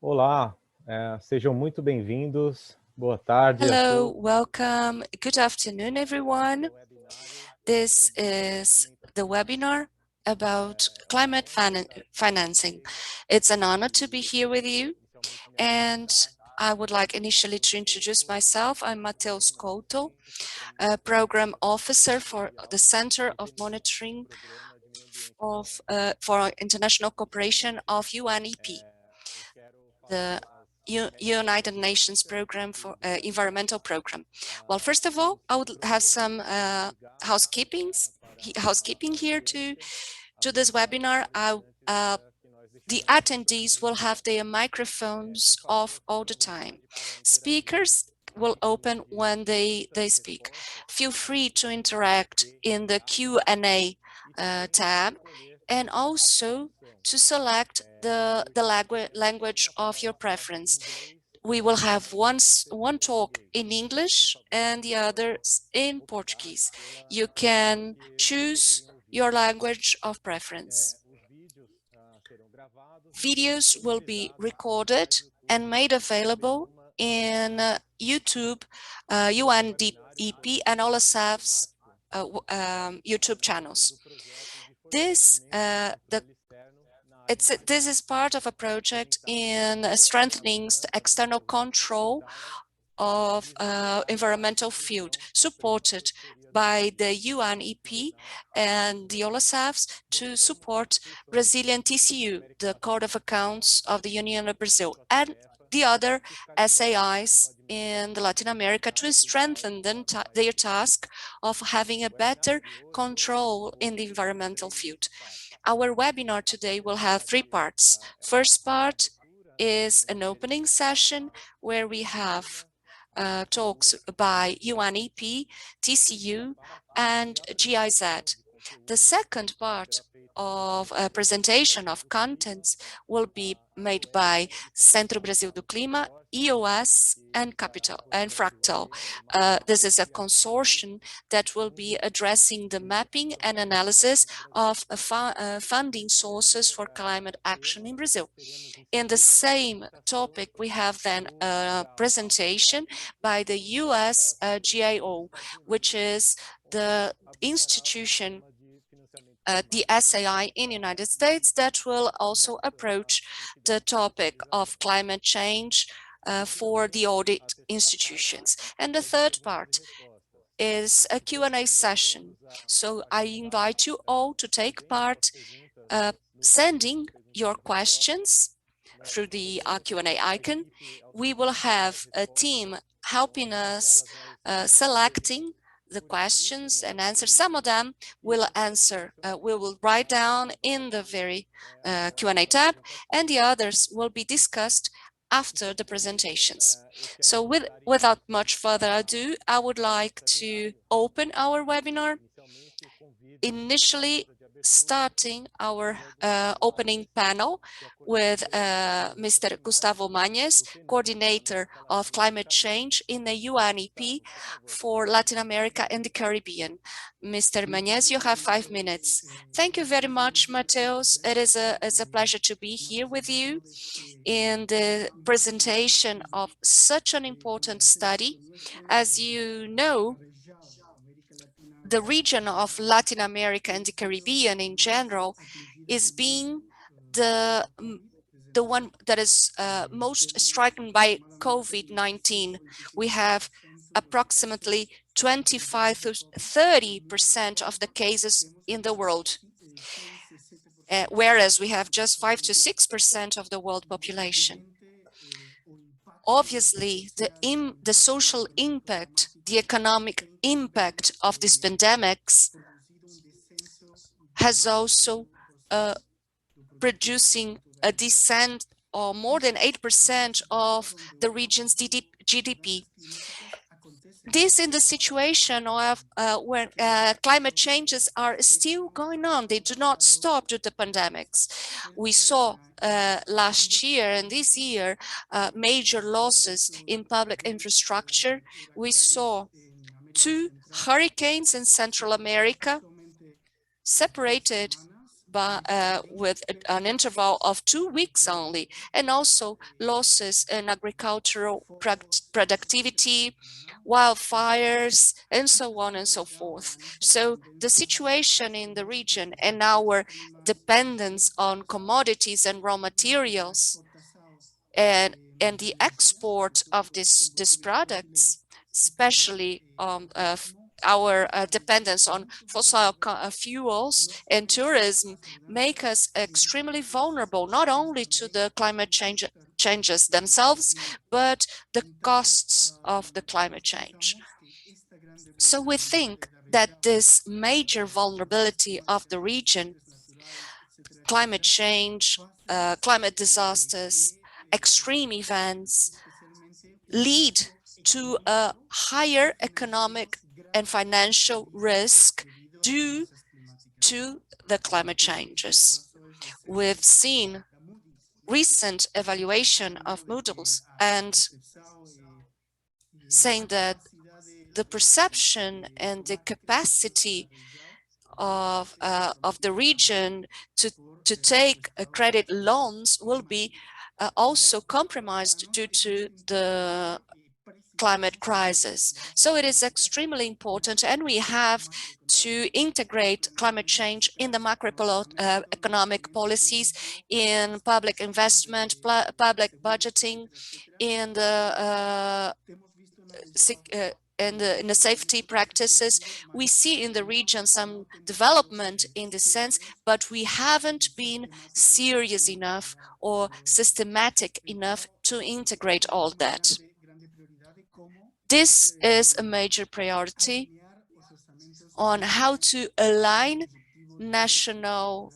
Olá, sejam muito bem-vindos. Boa tarde a Hello, todos. welcome. Good afternoon, everyone. This is the webinar about climate financing. It's an honor to be here with you. And I would like initially to introduce myself. I'm Matheus Couto, a program officer for the Center of Monitoring for International Cooperation of UNEP, the United Nations Program for Environmental Program. Well, first of all, I would have some housekeeping here to this webinar. The attendees will have their microphones off all the time. Speakers will open when they speak. Feel free to interact in the Q&A tab, and also to select the language of your preference. We will have one talk in English and the others in Portuguese. You can choose your language of preference. Videos will be recorded and made available in YouTube, UNEP and OLACEFS YouTube channels. This is part of a project in strengthening the external control of environmental field, supported by the UNEP and the OLACEFS to support Brazilian TCU, the Court of Accounts of the Union of Brazil, and the other SAIs in Latin America to strengthen their task of having a better control in the environmental field. Our webinar today will have three parts. First part is an opening session where we have talks by UNEP, TCU, and GIZ. The second part of a presentation of contents will be made by Centro Brasil do Clima, EOS, and Capital and Fractal. This is a consortium that will be addressing the mapping and analysis of funding sources for climate action in Brazil. In the same topic, we have then a presentation by the US GAO, which is the institution, the SAI in the United States, that will also approach the topic of climate change for the audit institutions. And the third part is a Q&A session. So I invite you all to take part, sending your questions through the Q&A icon. We will have a team helping us selecting the questions and answers. Some of them will answer, we will write down in the very Q&A tab, and the others will be discussed after the presentations. So without much further ado, I would like to open our webinar, initially starting our opening panel with Mr. Gustavo Mañez, Coordinator of Climate Change in the UNEP for Latin America and the Caribbean. Mr. Mañez, you have 5 minutes. Thank you very much, Mateus. It's a pleasure to be here with you in the presentation of such an important study. As you know, the region of Latin America and the Caribbean in general is being the one that is most stricken by COVID-19. We have approximately 25 to 30% of the cases in the world, whereas we have just 5 to 6% of the world population. Obviously, the social impact, the economic impact of these pandemics has also producing a descent or more than 8% of the region's GDP. This in the situation of where climate changes are still going on. They do not stop due to pandemics. We saw last year and this year major losses in public infrastructure. We saw 2 hurricanes in Central America, separated with an interval of 2 weeks only, and also losses in agricultural productivity, wildfires, and so on and so forth. So the situation in the region and our dependence on commodities and raw materials and the export of these products, especially our dependence on fossil fuels and tourism, make us extremely vulnerable, not only to the climate changes themselves, but the costs of the climate change. So we think that this major vulnerability of the region, climate change, climate disasters, extreme events, lead to a higher economic and financial risk due to the climate changes. We've seen recent evaluation of Moody's and saying that the perception and the capacity of the region to take credit loans will be also compromised due to the climate crisis. So it is extremely important, and we have to integrate climate change in the macroeconomic policies, in public investment, public budgeting, in the in the safety practices. We see in the region some development in this sense, but we haven't been serious enough or systematic enough to integrate all that. This is a major priority on how to align national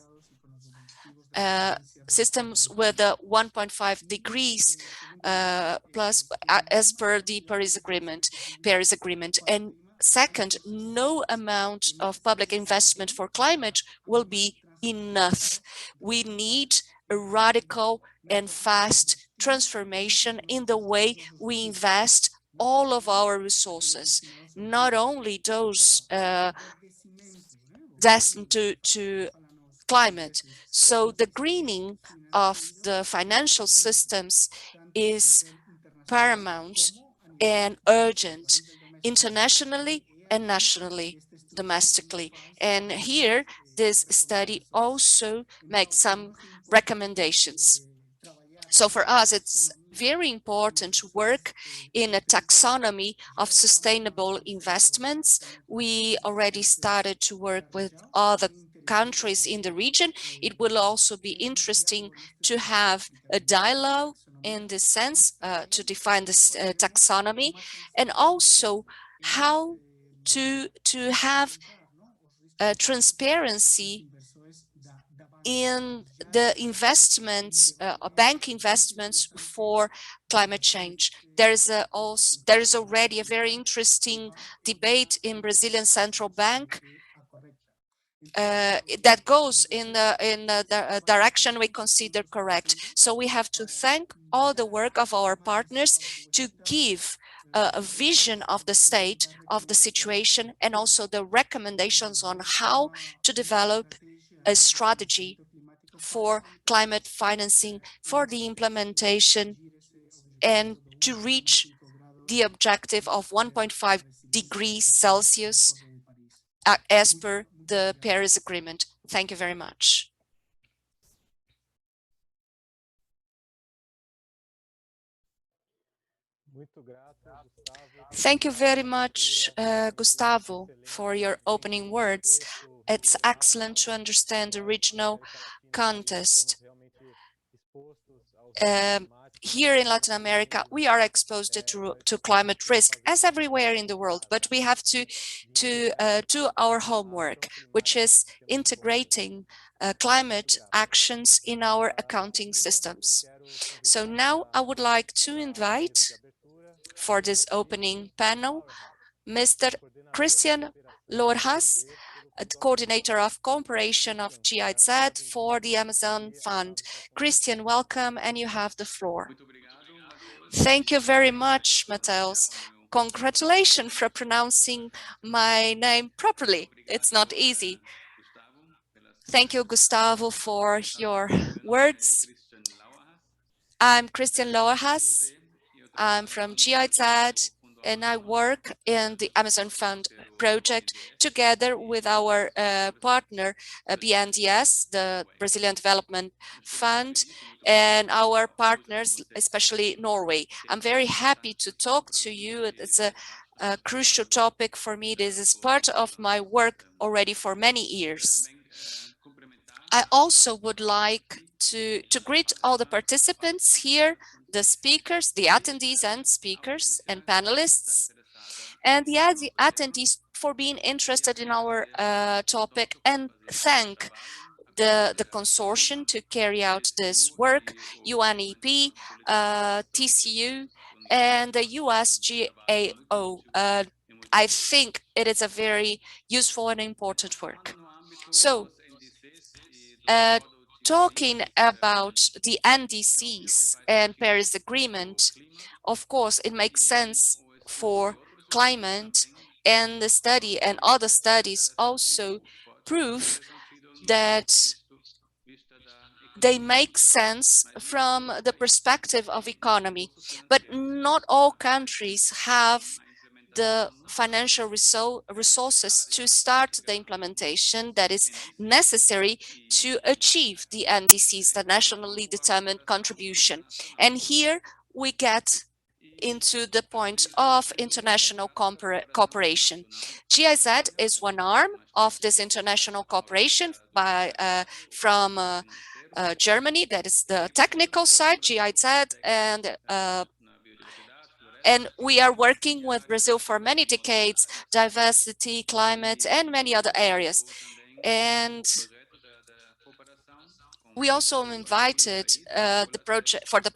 systems with the 1.5 degrees plus as per the Paris Agreement. And second, no amount of public investment for climate will be enough. We need a radical and fast transformation in the way we invest all of our resources, not only those destined to climate. So the greening of the financial systems is paramount and urgent internationally and nationally, domestically. And here, this study also makes some recommendations. So for us, it's very important to work in a taxonomy of sustainable investments. We already started to work with other countries in the region. It will also be interesting to have a dialogue in this sense to define this taxonomy, and also how to have transparency in the investments, bank investments for climate change. There is already a very interesting debate in Brazilian Central Bank that goes in the direction we consider correct. So we have to thank all the work of our partners to give a vision of the state of the situation, and also the recommendations on how to develop a strategy for climate financing, for the implementation, and to reach the objective of 1.5 degrees Celsius as per the Paris Agreement. Thank you very much. Thank you very much, Gustavo, for your opening words. It's excellent to understand the regional context. Here in Latin America, we are exposed to climate risk, as everywhere in the world, but we have to do our homework, which is integrating climate actions in our accounting systems. So now I would like to invite, for this opening panel, Mr. Christian Lorjas, coordinator of cooperation of GIZ for the Amazon Fund. Christian, welcome, and you have the floor. Thank you very much, Mateus. Congratulations for pronouncing my name properly. It's not easy. Thank you, Gustavo, for your words. I'm Christian Loajas. I'm from GIZ, and I work in the Amazon Fund project together with our partner, BNDES, the Brazilian Development Fund, and our partners, especially Norway. I'm very happy to talk to you. It's a crucial topic for me. This is part of my work already for many years. I also would like to greet all the participants here, the speakers, the attendees and speakers and panelists, and the attendees for being interested in our topic, and thank the consortium to carry out this work, UNEP, TCU, and the USGAO. I think it is a very useful and important work. So, talking about the NDCs and Paris Agreement, of course, it makes sense for climate, and the study and other studies also prove that they make sense from the perspective of economy. But not all countries have the financial resources to start the implementation that is necessary to achieve the NDCs, the nationally determined contribution. And here we get into the point of international cooperation. GIZ is one arm of this international cooperation from Germany, that is the technical side, GIZ, and we are working with Brazil for many decades, diversity, climate, and many other areas. And we also invited the project for the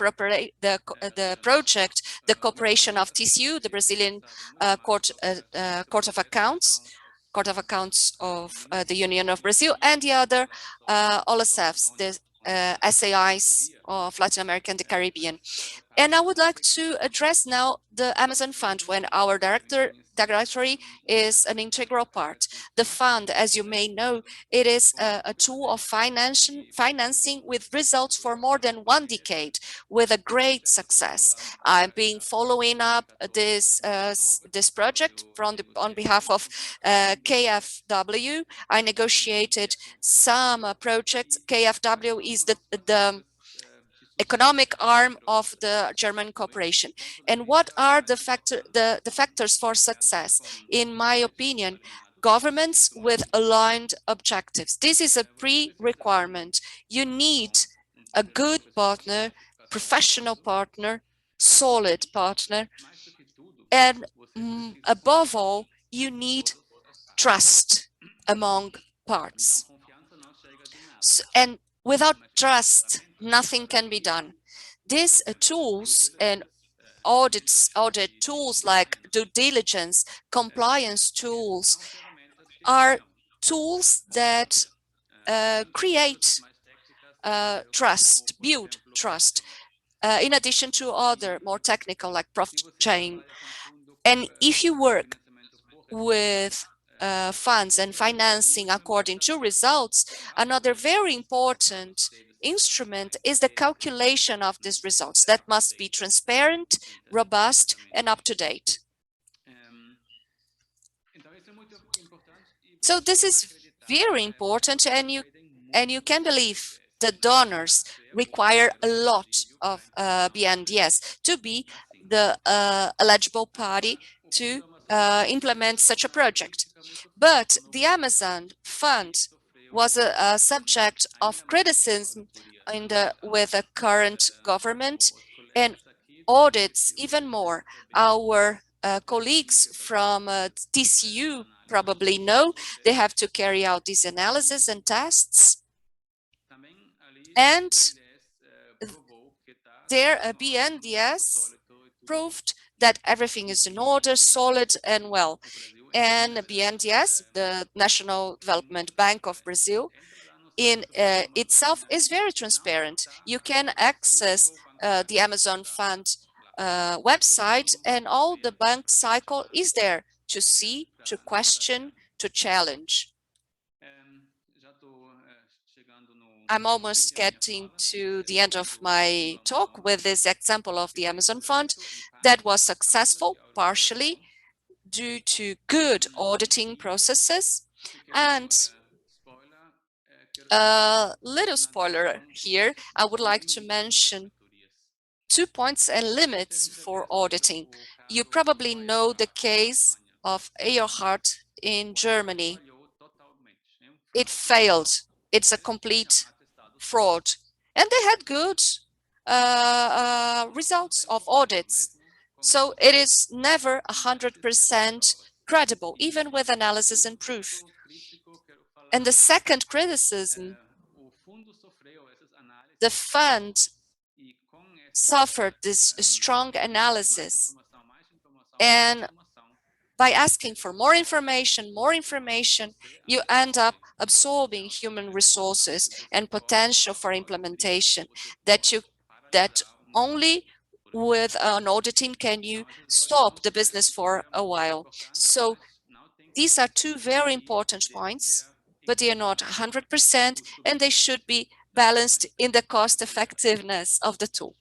cooperation of TCU, the Brazilian Court of Accounts of the Union of Brazil, and the other OLACEFS, the SAIs of Latin America and the Caribbean. And I would like to address now the Amazon Fund, when our directory is an integral part. The fund, as you may know, it is a tool of financing with results for more than 1 decade, with a great success. I've been following up this project on behalf of KfW. I negotiated some projects. KfW is the economic arm of the German corporation. And what are the factors for success? In my opinion, governments with aligned objectives. This is a pre-requirement. You need a good partner, professional partner, solid partner, and above all, you need trust among parts. And without trust, nothing can be done. These tools and audit tools like due diligence, compliance tools, are tools that create trust, build trust, in addition to other more technical like profit chain. And if you work with funds and financing according to results, another very important instrument is the calculation of these results that must be transparent, robust, and up to date. So this is very important, and you can believe the donors require a lot of BNDES to be the eligible party to implement such a project. But the Amazon Fund was a subject of criticism with the current government, and audits even more. Our colleagues from TCU probably know they have to carry out these analyses and tests. And their BNDES proved that everything is in order, solid and well. And BNDES, the National Development Bank of Brazil, in itself is very transparent. You can access the Amazon Fund website, and all the bank cycle is there to see, to question, to challenge. I'm almost getting to the end of my talk with this example of the Amazon Fund that was successful partially due to good auditing processes. And a little spoiler here, I would like to mention 2 points and limits for auditing. You probably know the case of Earhart in Germany. It failed. It's a complete fraud. And they had good results of audits. So it is never 100% credible, even with analysis and proof. And the second criticism, the fund suffered this strong analysis. And by asking for more information, you end up absorbing human resources and potential for implementation that only with an auditing can you stop the business for a while. So these are two very important points, but they are not 100%, and they should be balanced in the cost effectiveness of the tool.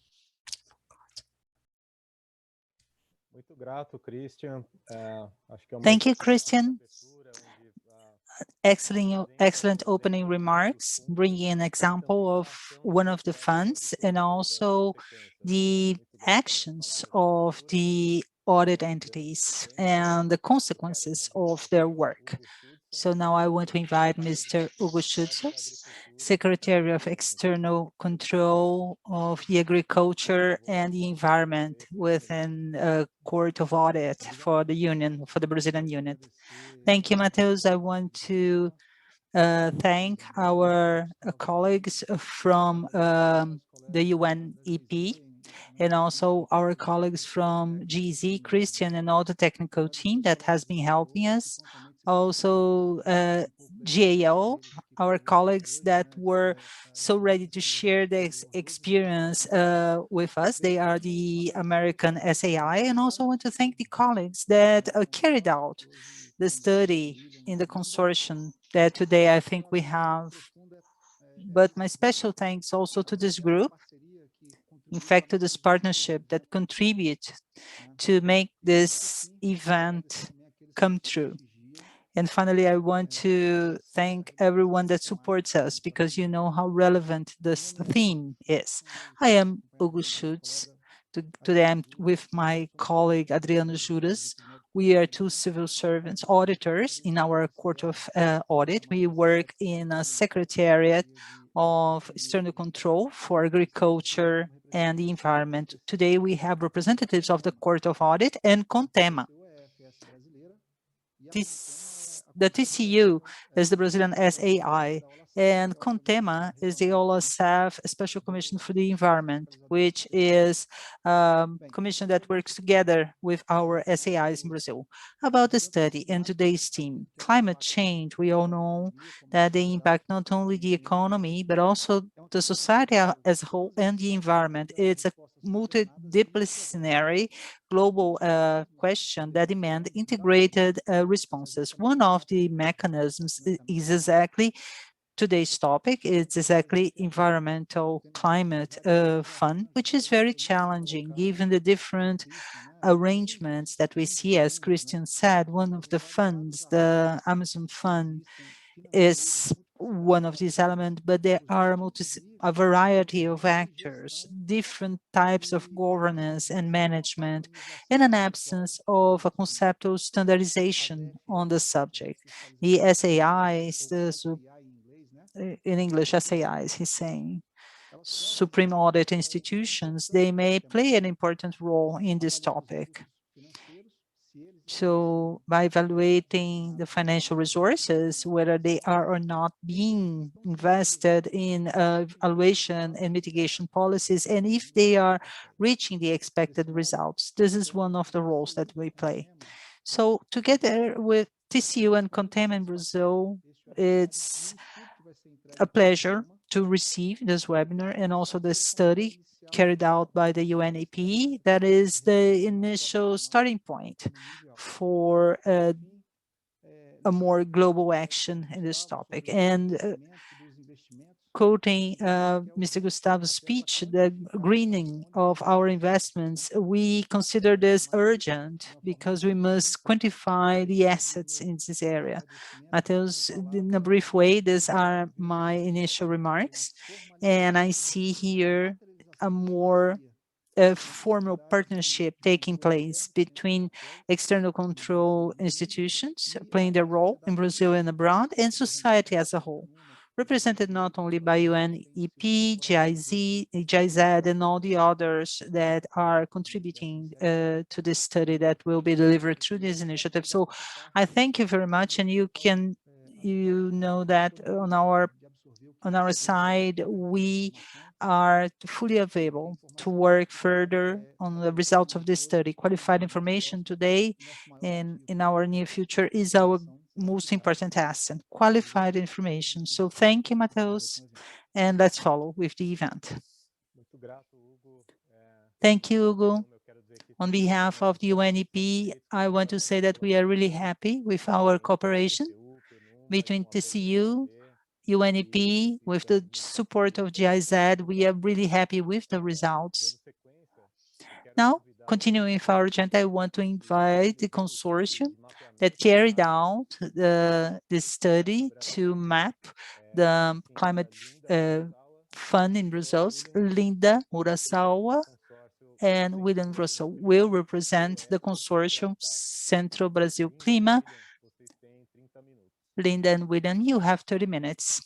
Thank you, Christian. Excellent opening remarks, bringing an example of one of the funds and also the actions of the audit entities and the consequences of their work. So now I want to invite Mr. Hugo Schützels, Secretary of External Control of the Agriculture and the Environment within a Court of Audit for the Union, for the Brazilian unit. Thank you, Matheus. I want to thank our colleagues from the UNEP and also our colleagues from GZ, Christian, and all the technical team that has been helping us. Also, GAL, our colleagues that were so ready to share their experience with us. They are the American SAI, and also want to thank the colleagues that carried out the study in the consortium that today I think we have. But my special thanks also to this group, in fact, to this partnership that contribute to make this event come true. And finally, I want to thank everyone that supports us, because you know how relevant this theme is. I am Hugo Schütz. Today I'm with my colleague Adriano Juras. We are two civil servants, auditors in our Court of Audit. We work in a secretariat of external control for agriculture and the environment. Today we have representatives of the Court of Audit and Contema. The TCU is the Brazilian SAI, and Contema is the OLACEFS Special Commission for the Environment, which is a commission that works together with our SAIs in Brazil. About the study and today's theme, climate change, we all know that they impact not only the economy, but also the society as a whole and the environment. It's a multidisciplinary global question that demand integrated responses. One of the mechanisms is exactly today's topic. It's exactly environmental climate fund, which is very challenging given the different arrangements that we see. As Christian said, one of the funds, the Amazon Fund, is one of these elements, but there are a variety of actors, different types of governance and management, and an absence of a conceptual standardization on the subject. The SAIs, in English, SAIs, he's saying, Supreme Audit Institutions, they may play an important role in this topic. So by evaluating the financial resources, whether they are or not being invested in evaluation and mitigation policies, and if they are reaching the expected results, this is one of the roles that we play. So together with TCU and Contema in Brazil, it's a pleasure to receive this webinar and also the study carried out by the UNEP. That is the initial starting point for a more global action in this topic. And quoting Mr. Gustavo's speech, the greening of our investments, we consider this urgent because we must quantify the assets in this area. Mateus, in a brief way, these are my initial remarks, and I see here a more formal partnership taking place between external control institutions playing their role in Brazil and abroad, and society as a whole, represented not only by UNEP, GIZ, and all the others that are contributing to this study that will be delivered through this initiative. So I thank you very much, and you know that on our side, we are fully available to work further on the results of this study. Qualified information today and in our near future is our most important asset, qualified information. So thank you, Mateus, and let's follow with the event. Thank you, Hugo. On behalf of the UNEP, I want to say that we are really happy with our cooperation between TCU, UNEP, with the support of GIZ. We are really happy with the results. Now, continuing with our agenda, I want to invite the consortium that carried out this study to map the climate fund in Brazil. Linda Murasawa and William Russell will represent the consortium Centro Brasil Clima. Linda and William, you have 30 minutes.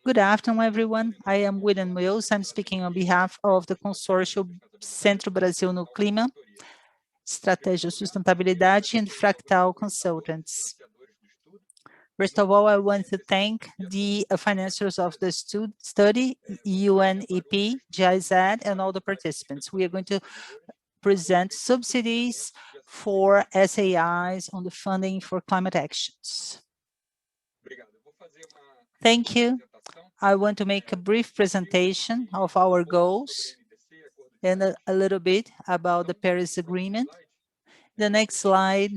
Good afternoon, everyone. I am William Wills. I'm speaking on behalf of the consortium Centro Brasil no Clima, Estratégia Sustentabilidade, and Fractal Consultants. First of all, I want to thank the financiers of the study, UNEP, GIZ, and all the participants. We are going to present subsidies for SAIs on the funding for climate actions. Thank you. I want to make a brief presentation of our goals and a little bit about the Paris Agreement. The next slide.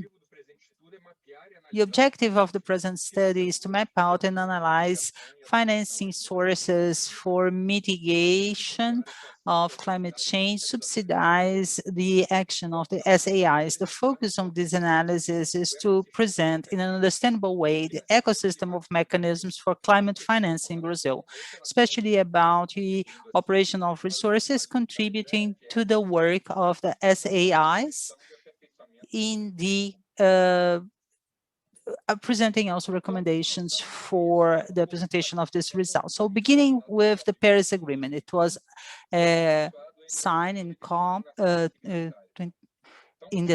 The objective of the present study is to map out and analyze financing sources for mitigation of climate change, subsidize the action of the SAIs. The focus of this analysis is to present in an understandable way the ecosystem of mechanisms for climate finance in Brazil, especially about the operation of resources contributing to the work of the SAIs in the presenting also recommendations for the presentation of this result. So beginning with the Paris Agreement, it was signed in the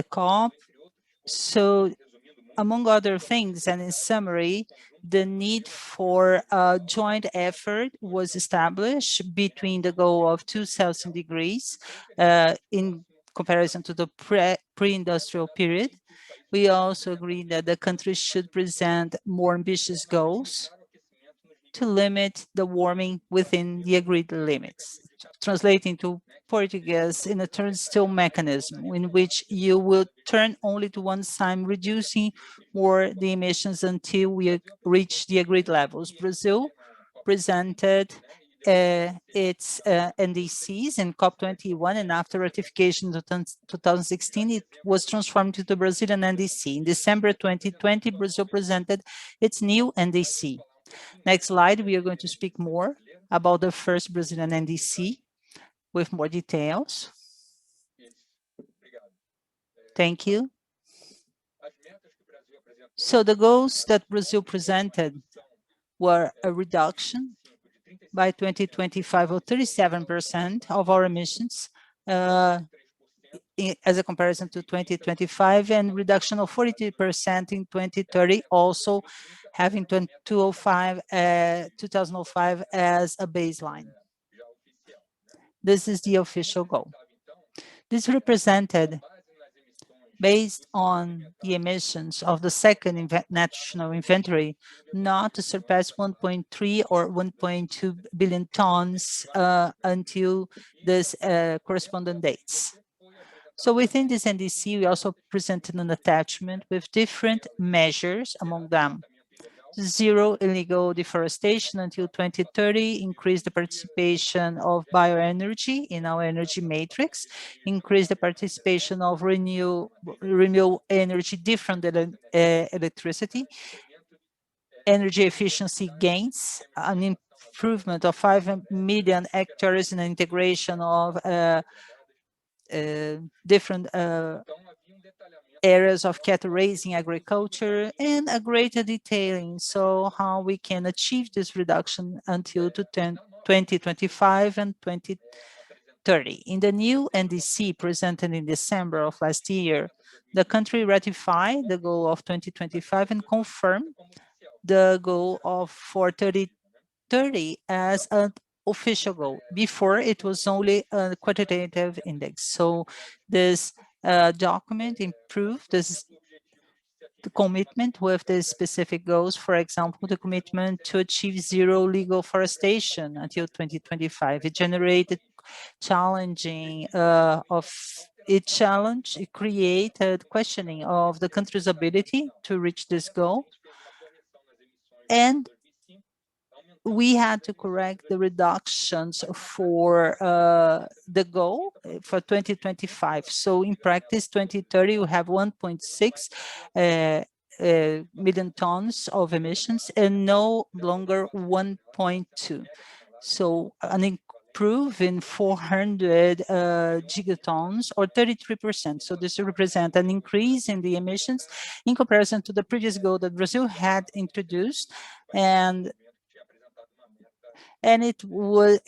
COP. So among other things, and in summary, the need for a joint effort was established between the goal of 2 Celsius degrees in comparison to the pre-industrial period. We also agreed that the countries should present more ambitious goals to limit the warming within the agreed limits, translating to Portuguese in a turnstile mechanism in which you will turn only to one side, reducing more the emissions until we reach the agreed levels. Brazil presented its NDCs in COP21, and after ratification in 2016, it was transformed to the Brazilian NDC. In December 2020, Brazil presented its new NDC. Next slide, we are going to speak more about the first Brazilian NDC with more details. Thank you. So the goals that Brazil presented were a reduction by 2025 of 37% of our emissions as a comparison to 2025, and reduction of 42% in 2030, also having 2005 as a baseline. This is the official goal. This represented, based on the emissions of the second national inventory, not to surpass 1.3 or 1.2 billion tons until this corresponding dates. So within this NDC, we also presented an attachment with different measures among them. zero illegal deforestation until 2030, increase the participation of bioenergy in our energy matrix, increase the participation of renewable energy different than electricity, energy efficiency gains, an improvement of 5 million hectares in the integration of different areas of cattle raising, agriculture, and a greater detailing. So how we can achieve this reduction until 2025 and 2030. In the new NDC presented in December of last year, the country ratified the goal of 2025 and confirmed the goal of for 2030 as an official goal. Before, it was only a quantitative index. So this document improved this the commitment with the specific goals. For example, the commitment to achieve zero legal forestation until 2025. It generated challenging it created questioning of the country's ability to reach this goal. And we had to correct the reductions for the goal for 2025. So in practice, 2030, we have 1.6 million tons of emissions and no longer 1.2. So an improve in 400 gigatons or 33%. So this represents an increase in the emissions in comparison to the previous goal that Brazil had introduced. And it was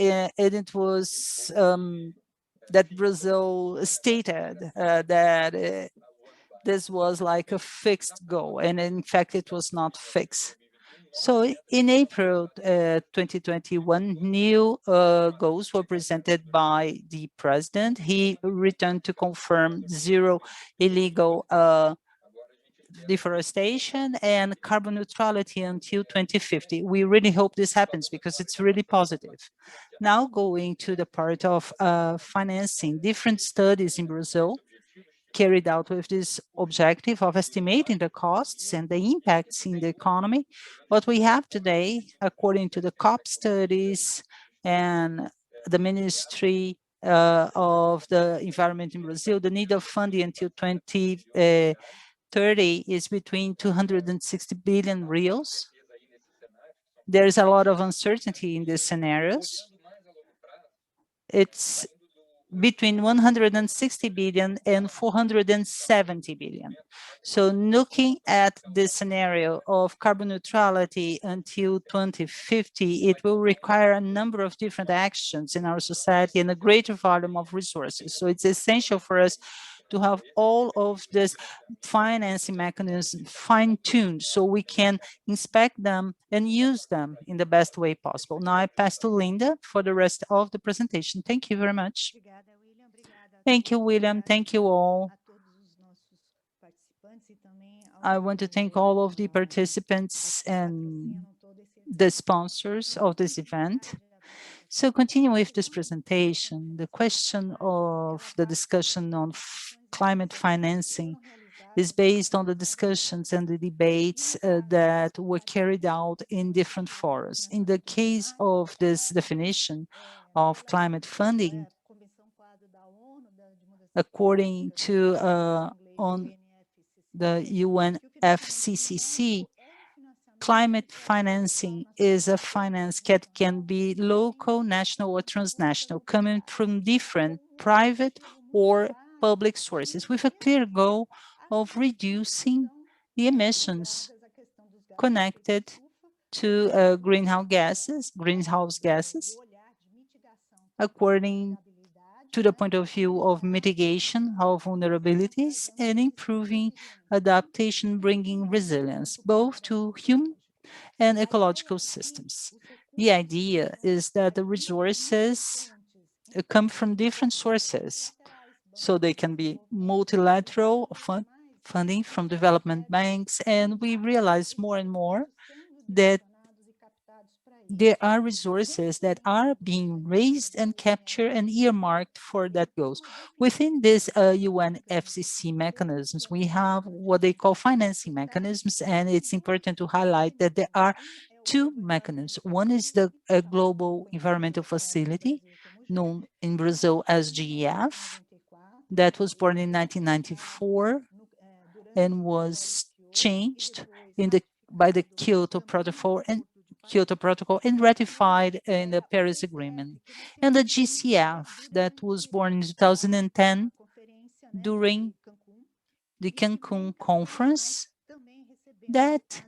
that Brazil stated that this was like a fixed goal, and in fact it was not fixed. So in April 2021, new goals were presented by the president. He returned to confirm zero illegal deforestation and carbon neutrality until 2050. We really hope this happens because it's really positive. Now going to the part of financing, different studies in Brazil carried out with this objective of estimating the costs and the impacts in the economy. What we have today, according to the COP studies and the Ministry of the Environment in Brazil, the need of funding until 2030 is between 260 billion reals. There's a lot of uncertainty in these scenarios. It's between 160 billion and 470 billion. So looking at the scenario of carbon neutrality until 2050, it will require a number of different actions in our society and a greater volume of resources. So it's essential for us to have all of this financing mechanism fine-tuned so we can inspect them and use them in the best way possible. Now I pass to Linda for the rest of the presentation. Thank you very much. Thank you, William. Thank you all. I want to thank all of the participants and the sponsors of this event. So continue with this presentation, the question of the discussion on climate financing is based on the discussions and the debates that were carried out in different forums. In the case of this definition of climate funding, according to on the UNFCCC, climate financing is a finance that can be local, national, or transnational, coming from different private or public sources with a clear goal of reducing the emissions connected to greenhouse gases, according to the point of view of mitigation of vulnerabilities and improving adaptation, bringing resilience, both to human and ecological systems. The idea is that the resources come from different sources, so they can be multilateral funding from development banks, and we realize more and more that there are resources that are being raised and captured and earmarked for that goals. Within this UN FCC mechanisms, we have what they call financing mechanisms, and it's important to highlight that there are two mechanisms. One is the Global Environmental Facility, known in Brazil as GEF, that was born in 1994 and was changed by the Kyoto Protocol and ratified in the Paris Agreement. And the GCF that was born in 2010 during the Cancun conference that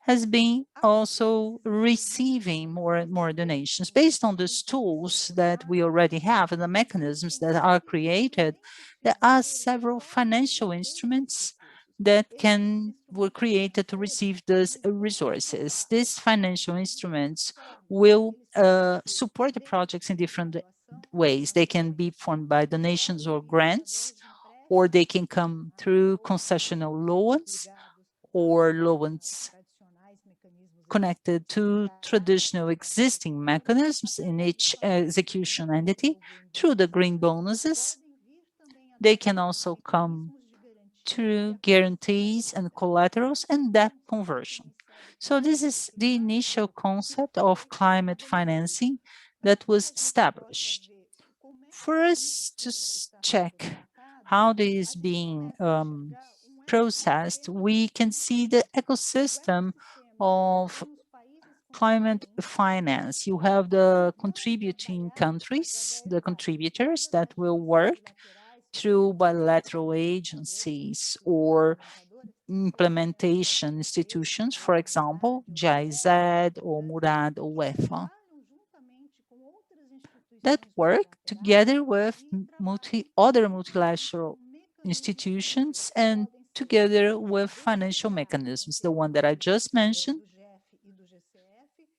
has been also receiving more and more donations. Based on these tools that we already have and the mechanisms that are created, there are several financial instruments that were created to receive these resources. These financial instruments will support the projects in different ways. They can be formed by donations or grants, or they can come through concessional loans or loans connected to traditional existing mechanisms in each execution entity through the green bonuses. They can also come through guarantees and collaterals and debt conversion. So this is the initial concept of climate financing that was established. For us to check how this is being processed, we can see the ecosystem of climate finance. You have the contributing countries, the contributors that will work through bilateral agencies or implementation institutions, for example, GIZ or MURAD or UEFA, that work together with other multilateral institutions and together with financial mechanisms, the one that I just mentioned,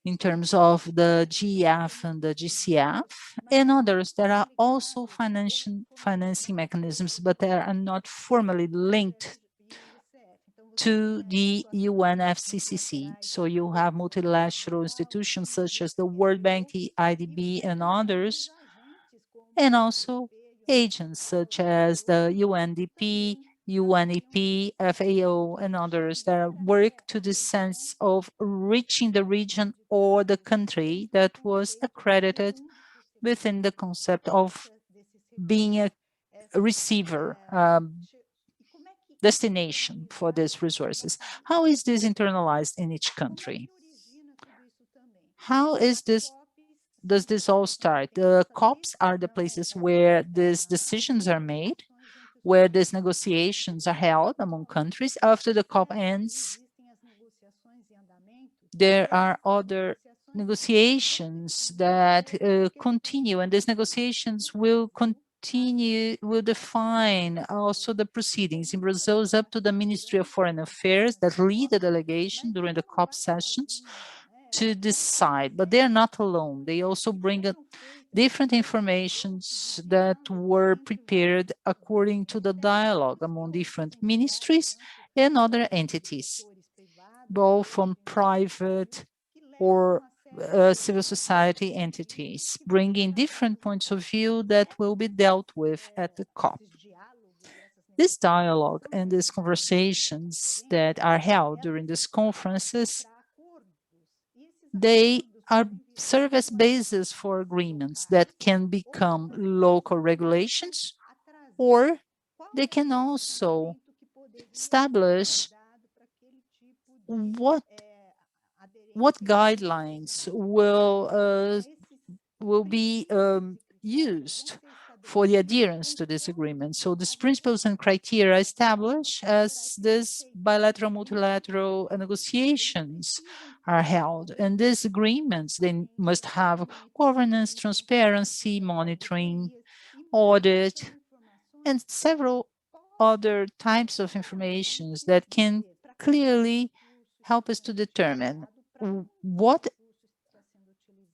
in terms of the GEF and the GCF, and others that are also financing mechanisms, but they are not formally linked to the UNFCCC. So you have multilateral institutions such as the World Bank, the IDB, and others, and also agents such as the UNDP, UNEP, FAO, and others that work to the sense of reaching the region or the country that was accredited within the concept of being a receiver, destination for these resources. How is this internalized in each country? How is this? Does this all start? The COPs are the places where these decisions are made, where these negotiations are held among countries. After the COP ends, there are other negotiations that continue, and these negotiations will continue, will define also the proceedings. In Brazil, it's up to the Ministry of Foreign Affairs that lead the delegation during the COP sessions to decide, but they are not alone. They also bring different informations that were prepared according to the dialogue among different ministries and other entities, both from private or civil society entities, bringing different points of view that will be dealt with at the COP. This dialogue and these conversations that are held during these conferences, they serve as basis for agreements that can become local regulations, or they can also establish what guidelines will be used for the adherence to this agreement. So these principles and criteria established as these bilateral, multilateral negotiations are held. And these agreements, they must have governance, transparency, monitoring, audit, and several other types of informations that can clearly help us to determine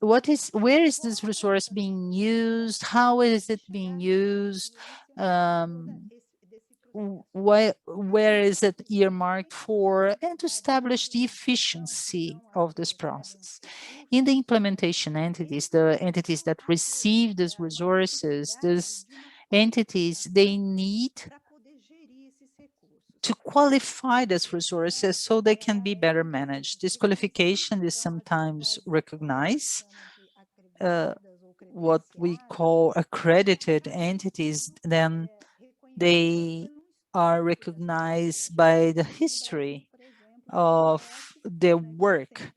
where is this resource being used, how is it being used, where is it earmarked for, and to establish the efficiency of this process. In the implementation entities, the entities that receive these resources, these entities, they need to qualify these resources so they can be better managed. This qualification is sometimes recognized, what we call accredited entities, then they are recognized by the history of their work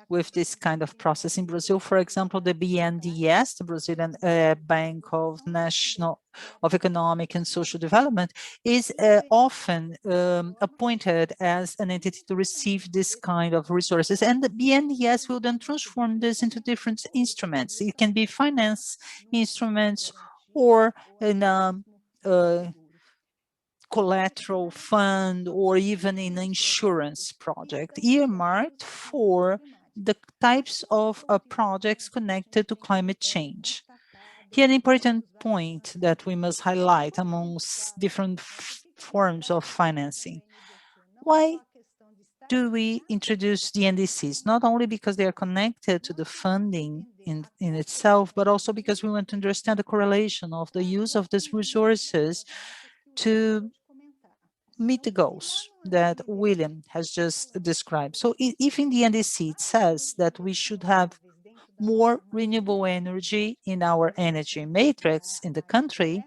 with this kind of process. In Brazil, for example, the BNDES, the Brazilian Bank of Economic and Social Development, is often appointed as an entity to receive this kind of resources. And the BNDES will then transform this into different instruments. It can be finance instruments or in collateral fund, or even in an insurance project earmarked for the types of projects connected to climate change. Here, an important point that we must highlight amongst different forms of financing. Why do we introduce the NDCs? Not only because they are connected to the funding in itself, but also because we want to understand the correlation of the use of these resources to meet the goals that William has just described. So if in the NDC it says that we should have more renewable energy in our energy matrix in the country,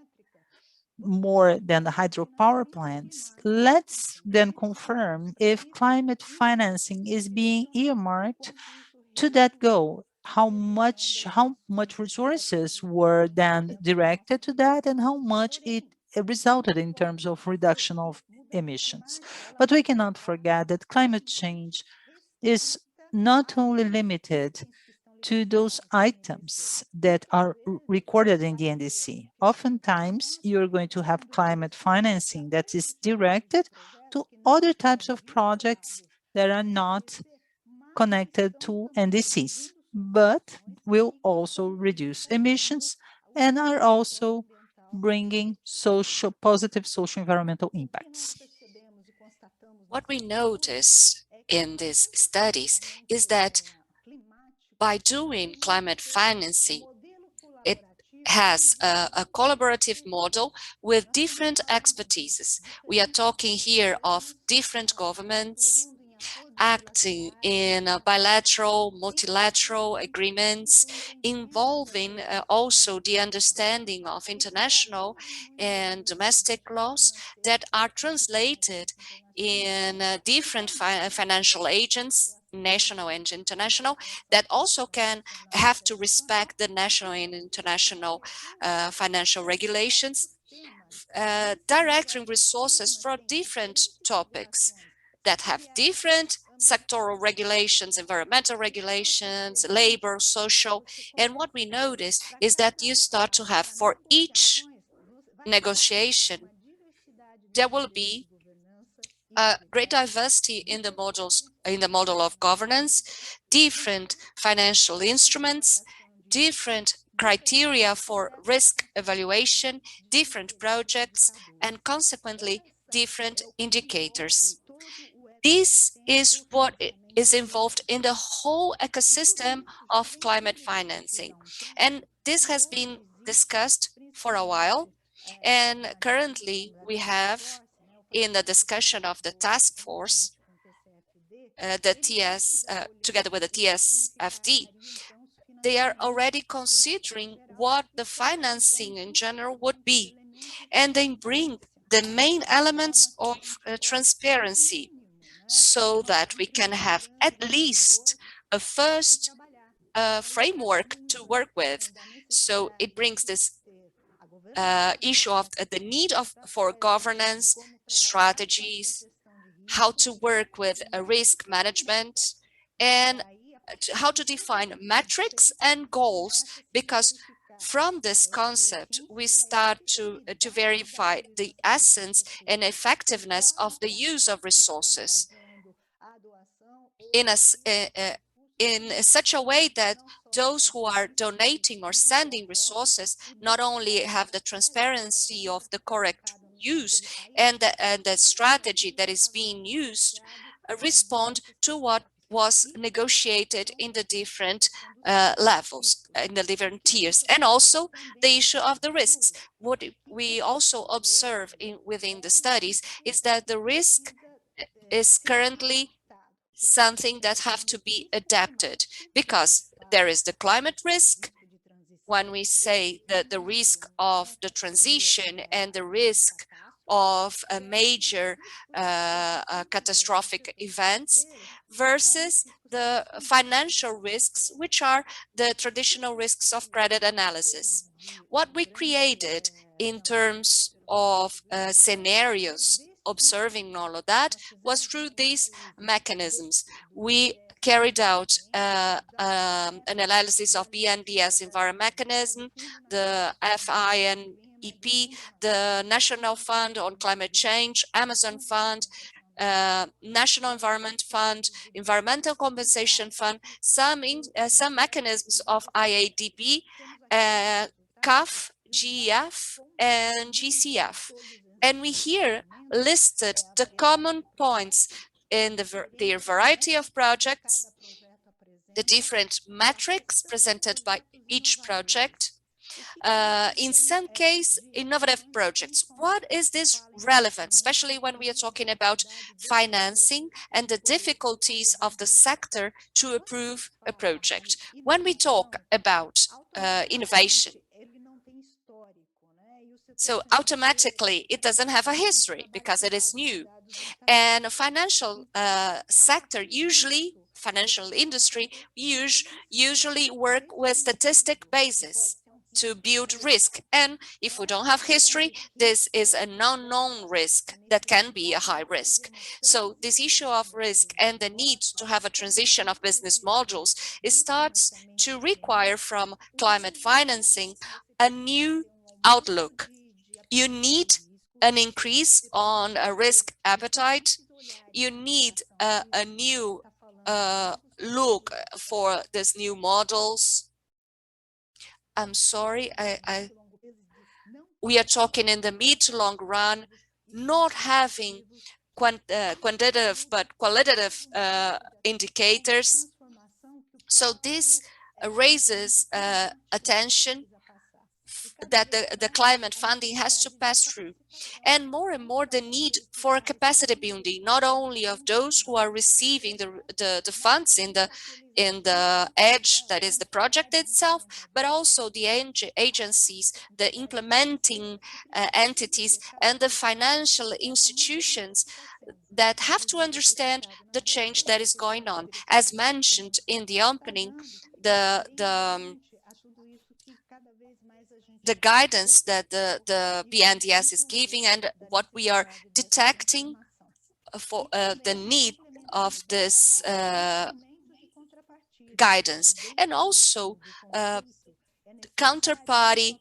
more than the hydropower plants, let's then confirm if climate financing is being earmarked to that goal. How much resources were then directed to that, and how much it resulted in terms of reduction of emissions. But we cannot forget that climate change is not only limited to those items that are recorded in the NDC. Oftentimes, you're going to have climate financing that is directed to other types of projects that are not connected to NDCs, but will also reduce emissions and are also bringing positive social environmental impacts. What we notice in these studies is that by doing climate financing, it has a collaborative model with different expertises. We are talking here of different governments acting in bilateral, multilateral agreements involving also the understanding of international and domestic laws that are translated in different financial agents, national and international, that also can have to respect the national and international financial regulations, directing resources for different topics that have different sectoral regulations, environmental regulations, labor, social. And what we notice is that you start to have, for each negotiation, there will be a great diversity in the models, in the model of governance, different financial instruments, different criteria for risk evaluation, different projects, and consequently different indicators. This is what is involved in the whole ecosystem of climate financing. And this has been discussed for a while. And currently we have in the discussion of the task force, together with the TSFD, they are already considering what the financing in general would be. And they bring the main elements of transparency, so that we can have at least a first framework to work with. So it brings this issue of the need for governance, strategies, how to work with risk management, and how to define metrics and goals, because from this concept, we start to verify the essence and effectiveness of the use of resources in such a way that those who are donating or sending resources not only have the transparency of the correct use and the strategy that is being used respond to what was negotiated in the different levels, in the different tiers, and also the issue of the risks. What we also observe within the studies is that the risk is currently something that have to be adapted, because there is the climate risk, when we say that the risk of the transition and the risk of a major catastrophic events, versus the financial risks, which are the traditional risks of credit analysis. What we created in terms of scenarios observing all of that was through these mechanisms. We carried out an analysis of BNDES environment mechanism, the FINEP, the National Fund on Climate Change, Amazon Fund, National Environment Fund, Environmental Compensation Fund, some mechanisms of IADB, CAF, GEF, and GCF. And we here listed the common points in their variety of projects, the different metrics presented by each project, in some case, innovative projects. What is this relevant, especially when we are talking about financing and the difficulties of the sector to approve a project? When we talk about innovation, so automatically it doesn't have a history because it is new. And a financial sector, financial industry, usually work with statistic basis to build risk. And if we don't have history, this is a non-known risk that can be a high risk. So this issue of risk and the need to have a transition of business models, it starts to require from climate financing a new outlook. You need an increase on a risk appetite. You need a new look for these new models. I'm sorry, we are talking in the mid to long run, not having quantitative but qualitative indicators. So this raises attention that the climate funding has to pass through. And more the need for capacity building, not only of those who are receiving the funds in the edge, that is the project itself, but also the agencies, the implementing entities, and the financial institutions that have to understand the change that is going on. As mentioned in the opening, the guidance that the BNDES is giving and what we are detecting for the need of this guidance, and also counterparty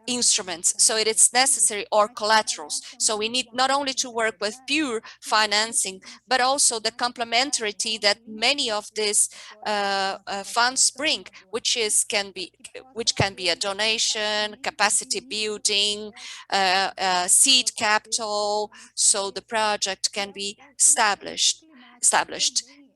instruments, so it is necessary, or collaterals. So we need not only to work with pure financing, but also the complementarity that many of these funds bring, which can be a donation, capacity building, seed capital, so the project can be established.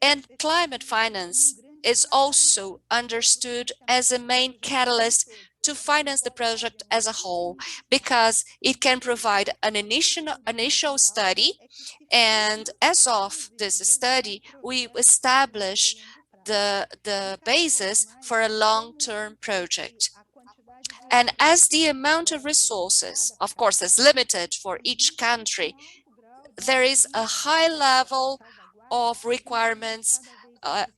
And climate finance is also understood as a main catalyst to finance the project as a whole, because it can provide an initial study, and as of this study, we establish the basis for a long-term project. And as the amount of resources, of course, is limited for each country, there is a high level of requirements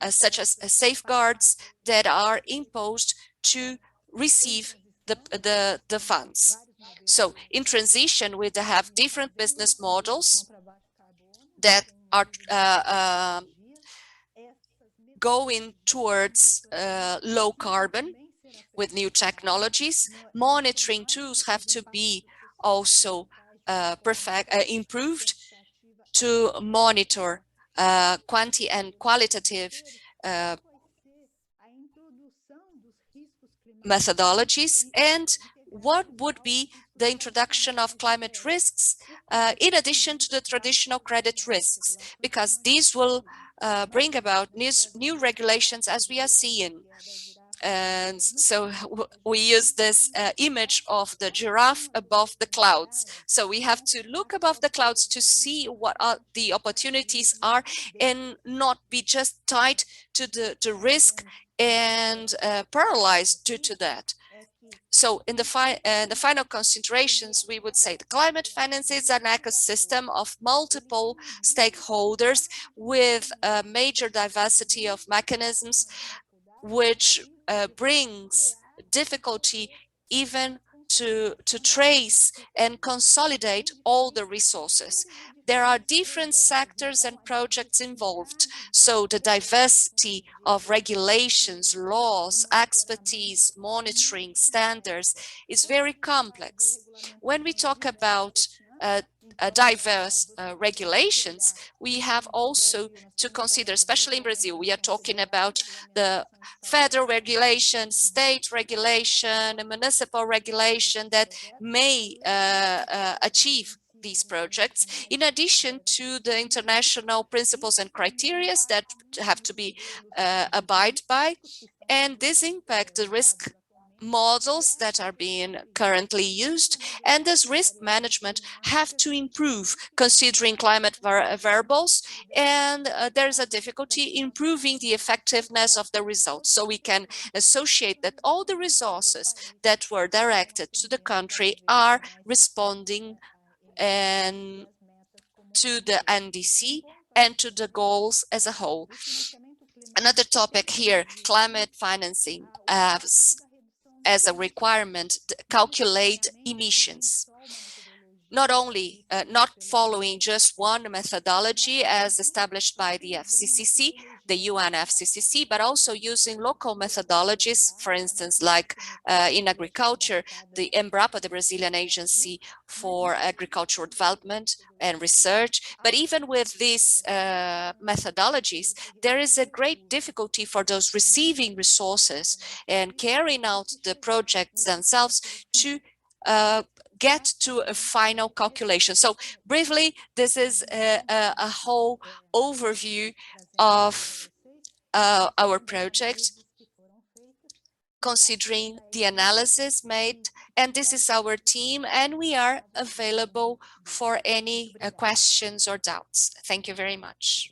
such as safeguards that are imposed to receive the funds. So in transition, we have different business models that are going towards low carbon with new technologies. Monitoring tools have to be also improved to monitor quantity and qualitative methodologies, and what would be the introduction of climate risks in addition to the traditional credit risks, because these will bring about new regulations as we are seeing. And so we use this image of the giraffe above the clouds. So we have to look above the clouds to see what the opportunities are and not be just tied to the risk and paralyzed due to that. So in the final considerations, we would say the climate finance is an ecosystem of multiple stakeholders with a major diversity of mechanisms, which brings difficulty even to trace and consolidate all the resources. There are different sectors and projects involved, so the diversity of regulations, laws, expertise, monitoring, standards is very complex. When we talk about diverse regulations, we have also to consider, especially in Brazil, we are talking about the federal regulation, state regulation, and municipal regulation that may achieve these projects, in addition to the international principles and criteria that have to be abide by, and this impact the risk models that are being currently used, and this risk management have to improve considering climate variables, and there's a difficulty improving the effectiveness of the results. So we can associate that all the resources that were directed to the country are responding and to the NDC and to the goals as a whole. Another topic here, climate financing as a requirement to calculate emissions. Not only not following just one methodology as established by the FCCC, the UNFCCC, but also using local methodologies, for instance, like in agriculture, the Embrapa, the Brazilian Agency for Agricultural Development and Research. But even with these methodologies, there is a great difficulty for those receiving resources and carrying out the projects themselves to get to a final calculation. So briefly, this is a whole overview of our project, considering the analysis made, and this is our team, and we are available for any questions or doubts. Thank you very much.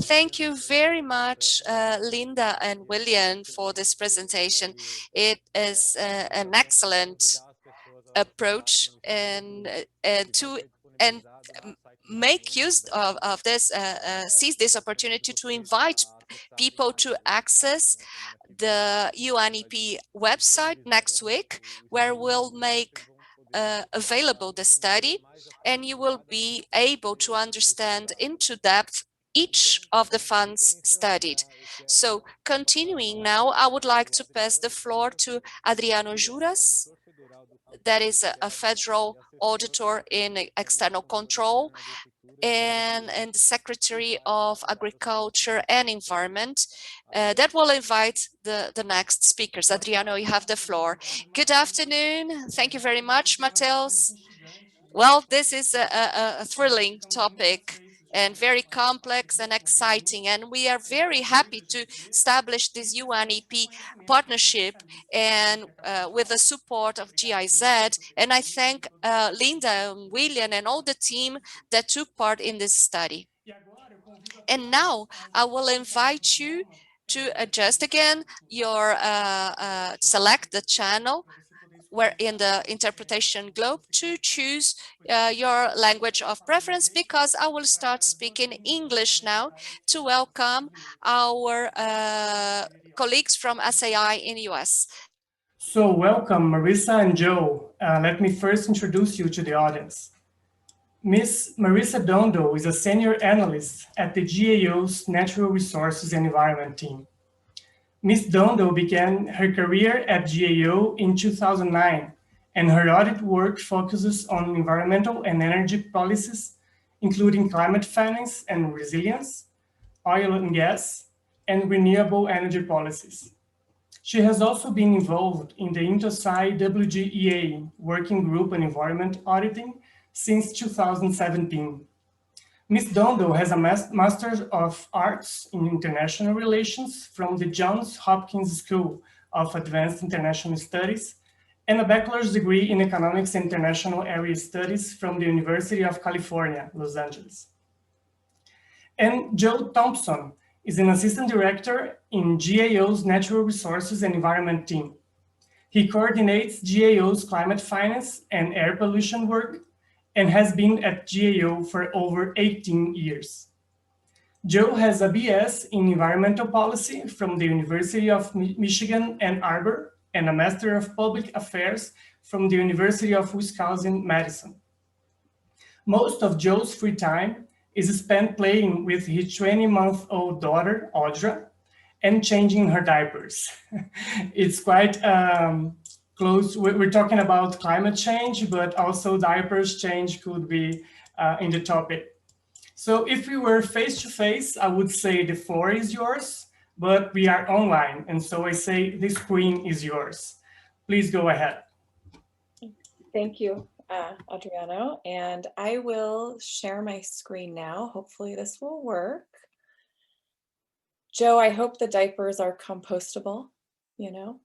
Thank you very much, Linda and William, for this presentation. It is an excellent approach and make use of this, seize this opportunity to invite people to access the UNEP website next week, where we'll make available the study, and you will be able to understand into depth each of the funds studied. So continuing now, I would like to pass the floor to Adriano Juras, that is a federal auditor in external control and the Secretary of Agriculture and Environment, that will invite the next speakers. Adriano, you have the floor. Good afternoon. Thank you very much, Mateus. Well, this is a thrilling topic and very complex and exciting, and we are very happy to establish this UNEP partnership and with the support of GIZ, and I thank Linda and William and all the team that took part in this study. And now I will invite you to adjust again your select the channel where in the interpretation globe to choose your language of preference, because I will start speaking English now to welcome our colleagues from SAI in the US. So welcome, Marissa and Joe. Let me first introduce you to the audience. Ms. Marissa Dondo is a senior analyst at the GAO's Natural Resources and Environment team. Ms. Dondo began her career at GAO in 2009, and her audit work focuses on environmental and energy policies, including climate finance and resilience, oil and gas, and renewable energy policies. She has also been involved in the INTOSAI WGEA Working Group on Environment Auditing since 2017. Ms. Dondo has a Master of Arts in International Relations from the Johns Hopkins School of Advanced International Studies and a bachelor's degree in Economics and International Area Studies from the University of California, Los Angeles. And Joe Thompson is an assistant director in GAO's Natural Resources and Environment team. He coordinates GAO's climate finance and air pollution work and has been at GAO for over 18 years. Joe has a BS in Environmental Policy from the University of Michigan, Ann Arbor, and a Master of Public Affairs from the University of Wisconsin-Madison. Most of Joe's free time is spent playing with his 20-month-old daughter, Audra, and changing her diapers. It's quite close. We're talking about climate change, but also diapers change could be in the topic. So if we were face-to-face, I would say the floor is yours, but we are online. And so I say the screen is yours. Please go ahead. Thank you, Adriano. And I will share my screen now. Hopefully this will work. Joe, I hope the diapers are compostable, you know?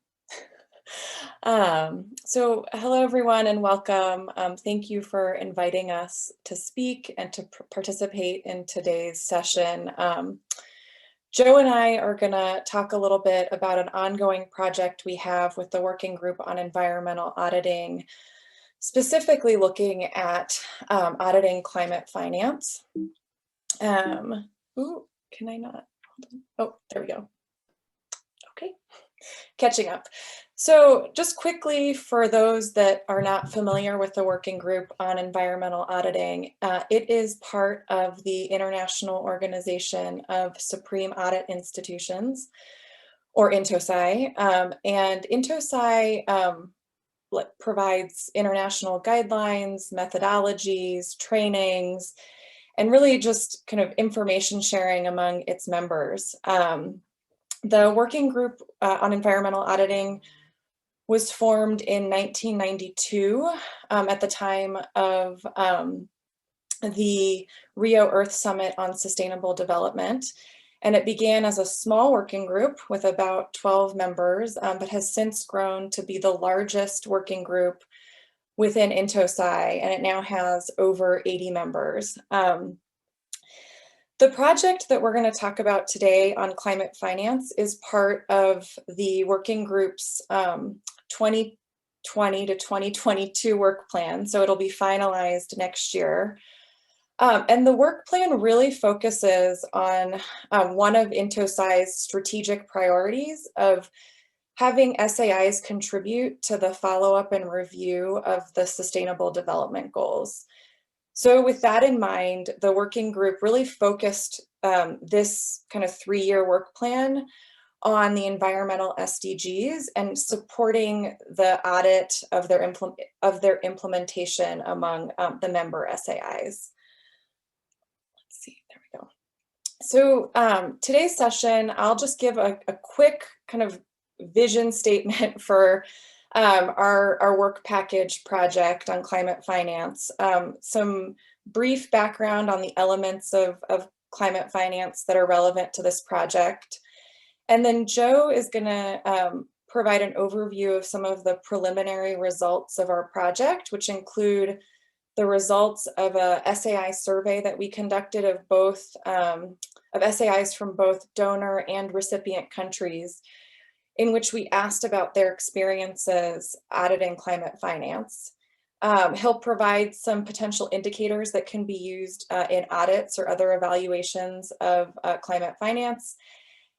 So hello, everyone, and welcome. Thank you for inviting us to speak and to participate in today's session. Joe and I are going to talk a little bit about an ongoing project we have with the Working Group on Environmental Auditing, specifically looking at auditing climate finance. Ooh, can I not? Oh, there we go. Okay, catching up. So just quickly, for those that are not familiar with the Working Group on Environmental Auditing, it is part of the International Organization of Superior Audit Institutions, or INTOSAI. And INTOSAI provides international guidelines, methodologies, trainings, and really just kind of information sharing among its members. The Working Group on Environmental Auditing was formed in 1992 at the time of the Rio Earth Summit on Sustainable Development. And it began as a small working group with about 12 members, but has since grown to be the largest working group within INTOSAI, and it now has over 80 members. The project that we're going to talk about today on climate finance is part of the working group's 2020 to 2022 work plan. So it'll be finalized next year. And the work plan really focuses on one of INTOSAI's strategic priorities of having SAIs contribute to the follow-up and review of the Sustainable Development Goals. So with that in mind, the working group really focused this kind of 3-year work plan on the environmental SDGs and supporting the audit of their implementation among the member SAIs. Let's see, there we go. So today's session, I'll just give a quick kind of vision statement for our work package project on climate finance, some brief background on the elements of climate finance that are relevant to this project. And then Joe is going to provide an overview of some of the preliminary results of our project, which include the results of a SAI survey that we conducted of both of SAIs from both donor and recipient countries, in which we asked about their experiences auditing climate finance. He'll provide some potential indicators that can be used in audits or other evaluations of climate finance.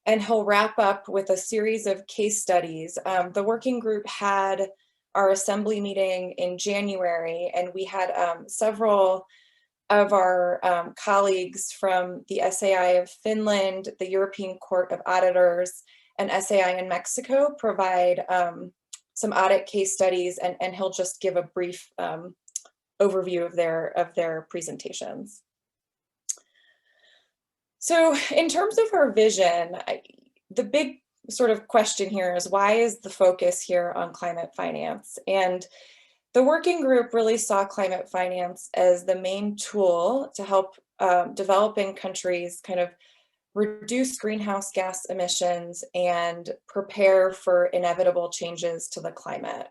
And he'll wrap up with a series of case studies. The working group had our assembly meeting in January, and we had several of our colleagues from the SAI of Finland, the European Court of Auditors, and SAI in Mexico provide some audit case studies, and he'll just give a brief overview of their presentations. So in terms of our vision, the big sort of question here is, why is the focus here on climate finance? And the working group really saw climate finance as the main tool to help developing countries kind of reduce greenhouse gas emissions and prepare for inevitable changes to the climate.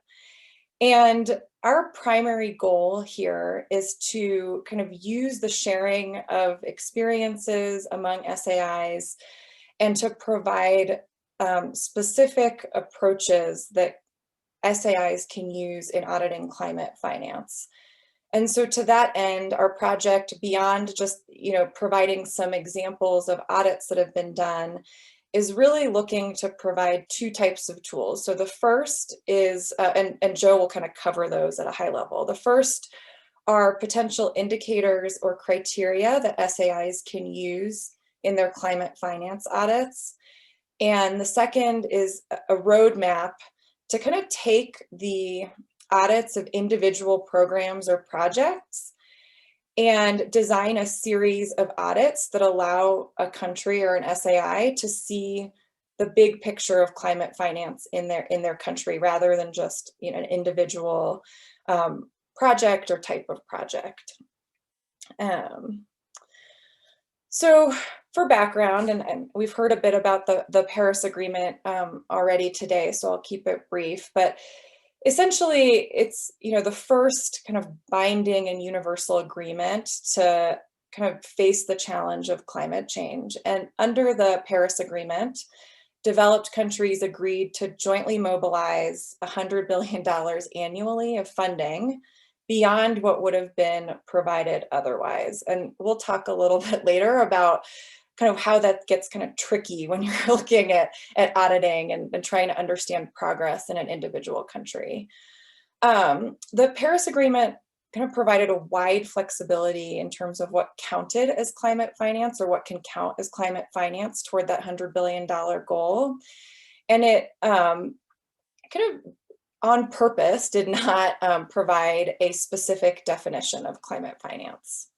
And our primary goal here is to kind of use the sharing of experiences among SAIs and to provide specific approaches that SAIs can use in auditing climate finance. And so to that end, our project, beyond just providing some examples of audits that have been done, is really looking to provide two types of tools. So the first is, and Joe will kind of cover those at a high level. The first are potential indicators or criteria that SAIs can use in their climate finance audits. And the second is a roadmap to kind of take the audits of individual programs or projects and design a series of audits that allow a country or an SAI to see the big picture of climate finance in their country, rather than just an individual project or type of project. So for background, and we've heard a bit about the Paris Agreement already today, so I'll keep it brief, but essentially it's the first kind of binding and universal agreement to kind of face the challenge of climate change. And under the Paris Agreement, developed countries agreed to jointly mobilize $100 billion annually of funding beyond what would have been provided otherwise. And we'll talk a little bit later about kind of how that gets kind of tricky when you're looking at auditing and trying to understand progress in an individual country. The Paris Agreement kind of provided a wide flexibility in terms of what counted as climate finance, or what can count as climate finance toward that $100 billion goal. And it kind of on purpose did not provide a specific definition of climate finance.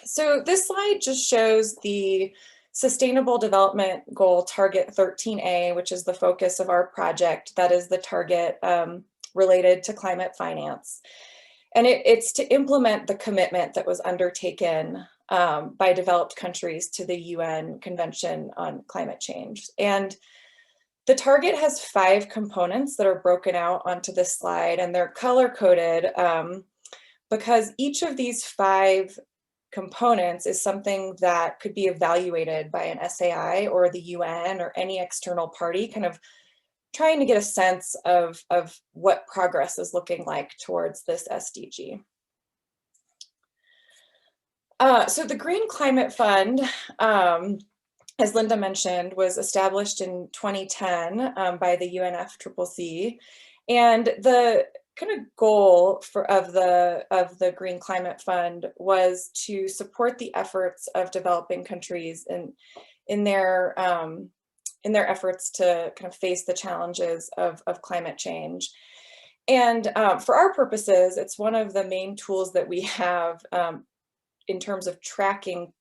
So this slide just shows the Sustainable Development Goal Target 13A, which is the focus of our project. That is the target related to climate finance. And it's to implement the commitment that was undertaken by developed countries to the UN Convention on Climate Change. And the target has 5 components that are broken out onto this slide, and they're color-coded because each of these 5 components is something that could be evaluated by an SAI or the UN or any external party, kind of trying to get a sense of what progress is looking like towards this SDG. So the Green Climate Fund, as Linda mentioned, was established in 2010 by the UNFCCC, and the kind of goal of the Green Climate Fund was to support the efforts of developing countries in their efforts to kind of face the challenges of climate change. And for our purposes, it's one of the main tools that we have in terms of tracking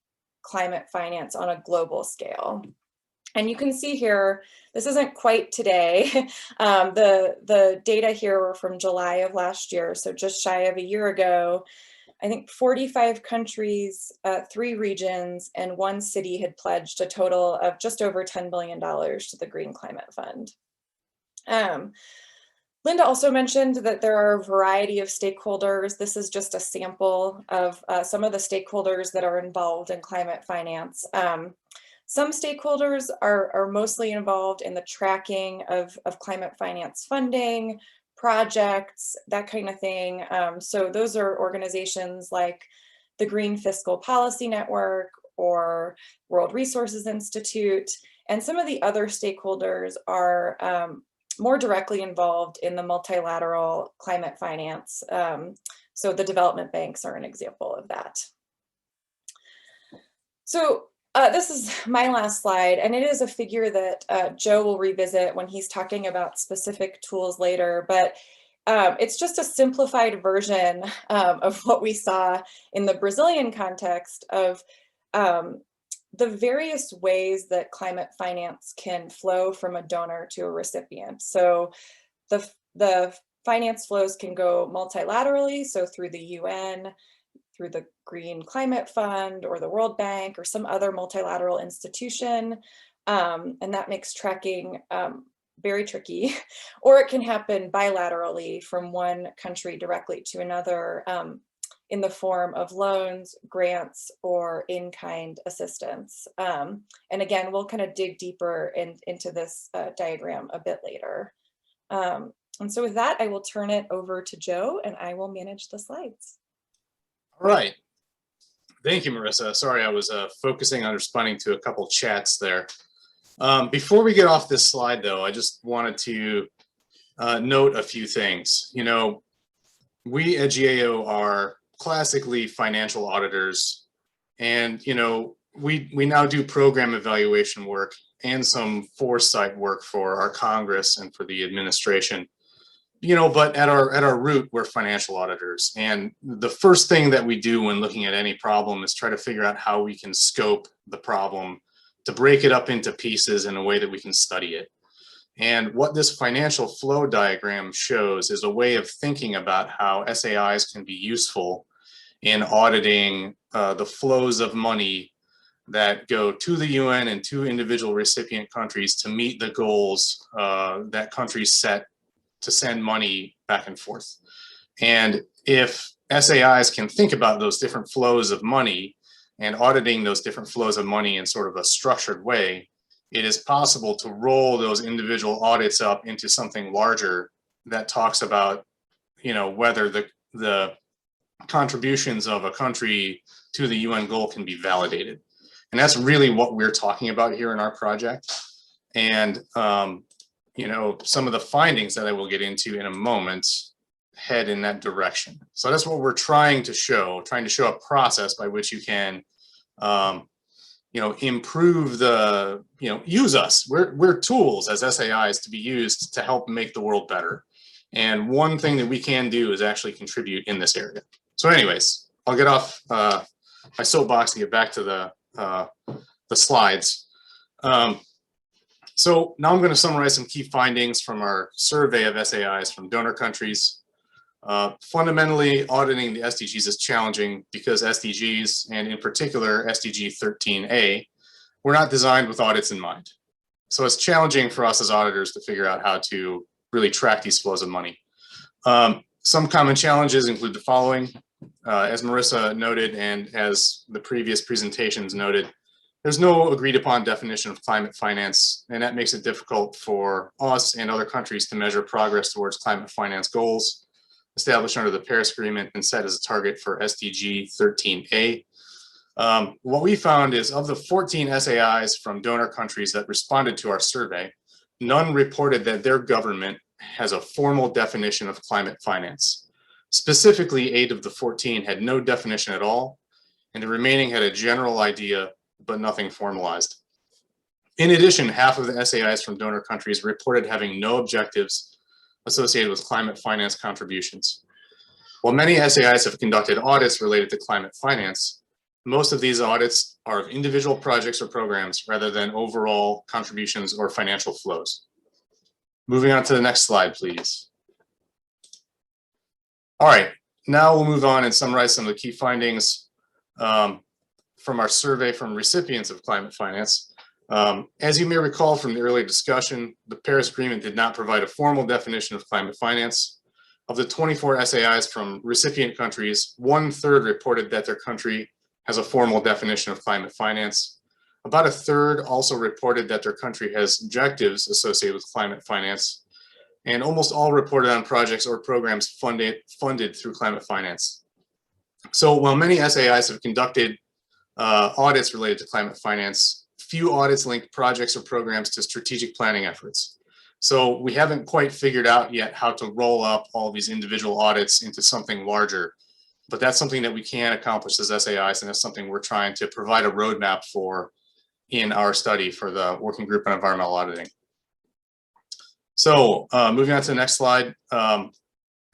climate finance on a global scale. And you can see here, this isn't quite today. The data here were from July of last year, so just shy of a year ago. I think 45 countries, 3 regions, and 1 city had pledged a total of just over $10 billion to the Green Climate Fund. Linda also mentioned that there are a variety of stakeholders. This is just a sample of some of the stakeholders that are involved in climate finance. Some stakeholders are mostly involved in the tracking of climate finance funding, projects, that kind of thing. So those are organizations like the Green Fiscal Policy Network or World Resources Institute. And some of the other stakeholders are more directly involved in the multilateral climate finance. So the development banks are an example of that. So this is my last slide, and it is a figure that Joe will revisit when he's talking about specific tools later, but it's just a simplified version of what we saw in the Brazilian context of the various ways that climate finance can flow from a donor to a recipient. So the finance flows can go multilaterally, so through the UN, through the Green Climate Fund or the World Bank or some other multilateral institution. And that makes tracking very tricky. Or it can happen bilaterally from one country directly to another in the form of loans, grants, or in-kind assistance. And again, we'll kind of dig deeper into this diagram a bit later. And so with that, I will turn it over to Joe and I will manage the slides. All right. Thank you, Marissa. Sorry, I was focusing on responding to a couple chats there. Before we get off this slide, though, I just wanted to note a few things. You know, we at GAO are classically financial auditors, and, you know, we now do program evaluation work and some foresight work for our Congress and for the administration. You know, but at our root, we're financial auditors. And the first thing that we do when looking at any problem is try to figure out how we can scope the problem, to break it up into pieces in a way that we can study it. And what this financial flow diagram shows is a way of thinking about how SAIs can be useful in auditing the flows of money that go to the UN and to individual recipient countries to meet the goals that countries set to send money back and forth. And if SAIs can think about those different flows of money and auditing those different flows of money in sort of a structured way, it is possible to roll those individual audits up into something larger that talks about, you know, whether the contributions of a country to the UN goal can be validated. And that's really what we're talking about here in our project. And you know, some of the findings that I will get into in a moment head in that direction. So that's what we're trying to show a process by which you can, you know, improve the, you know, use us. We're tools as SAIs to be used to help make the world better. And one thing that we can do is actually contribute in this area. So anyways, I'll get off my soapbox and get back to the slides. So now I'm going to summarize some key findings from our survey of SAIs from donor countries. Fundamentally, auditing the SDGs is challenging because SDGs, and in particular SDG 13A, were not designed with audits in mind. So it's challenging for us as auditors to figure out how to really track these flows of money. Some common challenges include the following. As Marissa noted, and as the previous presentations noted, there's no agreed upon definition of climate finance, and that makes it difficult for us and other countries to measure progress towards climate finance goals established under the Paris Agreement and set as a target for SDG 13A. What we found is of the 14 SAIs from donor countries that responded to our survey, none reported that their government has a formal definition of climate finance. Specifically, 8 of the 14 had no definition at all, and the remaining had a general idea but nothing formalized. In addition, half of the SAIs from donor countries reported having no objectives associated with climate finance contributions. While many SAIs have conducted audits related to climate finance, most of these audits are of individual projects or programs rather than overall contributions or financial flows. Moving on to the next slide, please. All right, now we'll move on and summarize some of the key findings from our survey from recipients of climate finance. As you may recall from the earlier discussion, the Paris Agreement did not provide a formal definition of climate finance. Of the 24 SAIs from recipient countries, 1/3 reported that their country has a formal definition of climate finance. About 1/3 also reported that their country has objectives associated with climate finance. And almost all reported on projects or programs funded through climate finance. So while many SAIs have conducted audits related to climate finance, few audits link projects or programs to strategic planning efforts. So we haven't quite figured out yet how to roll up all these individual audits into something larger, but that's something that we can accomplish as SAIs, and that's something we're trying to provide a roadmap for in our study for the Working Group on Environmental Auditing. So moving on to the next slide,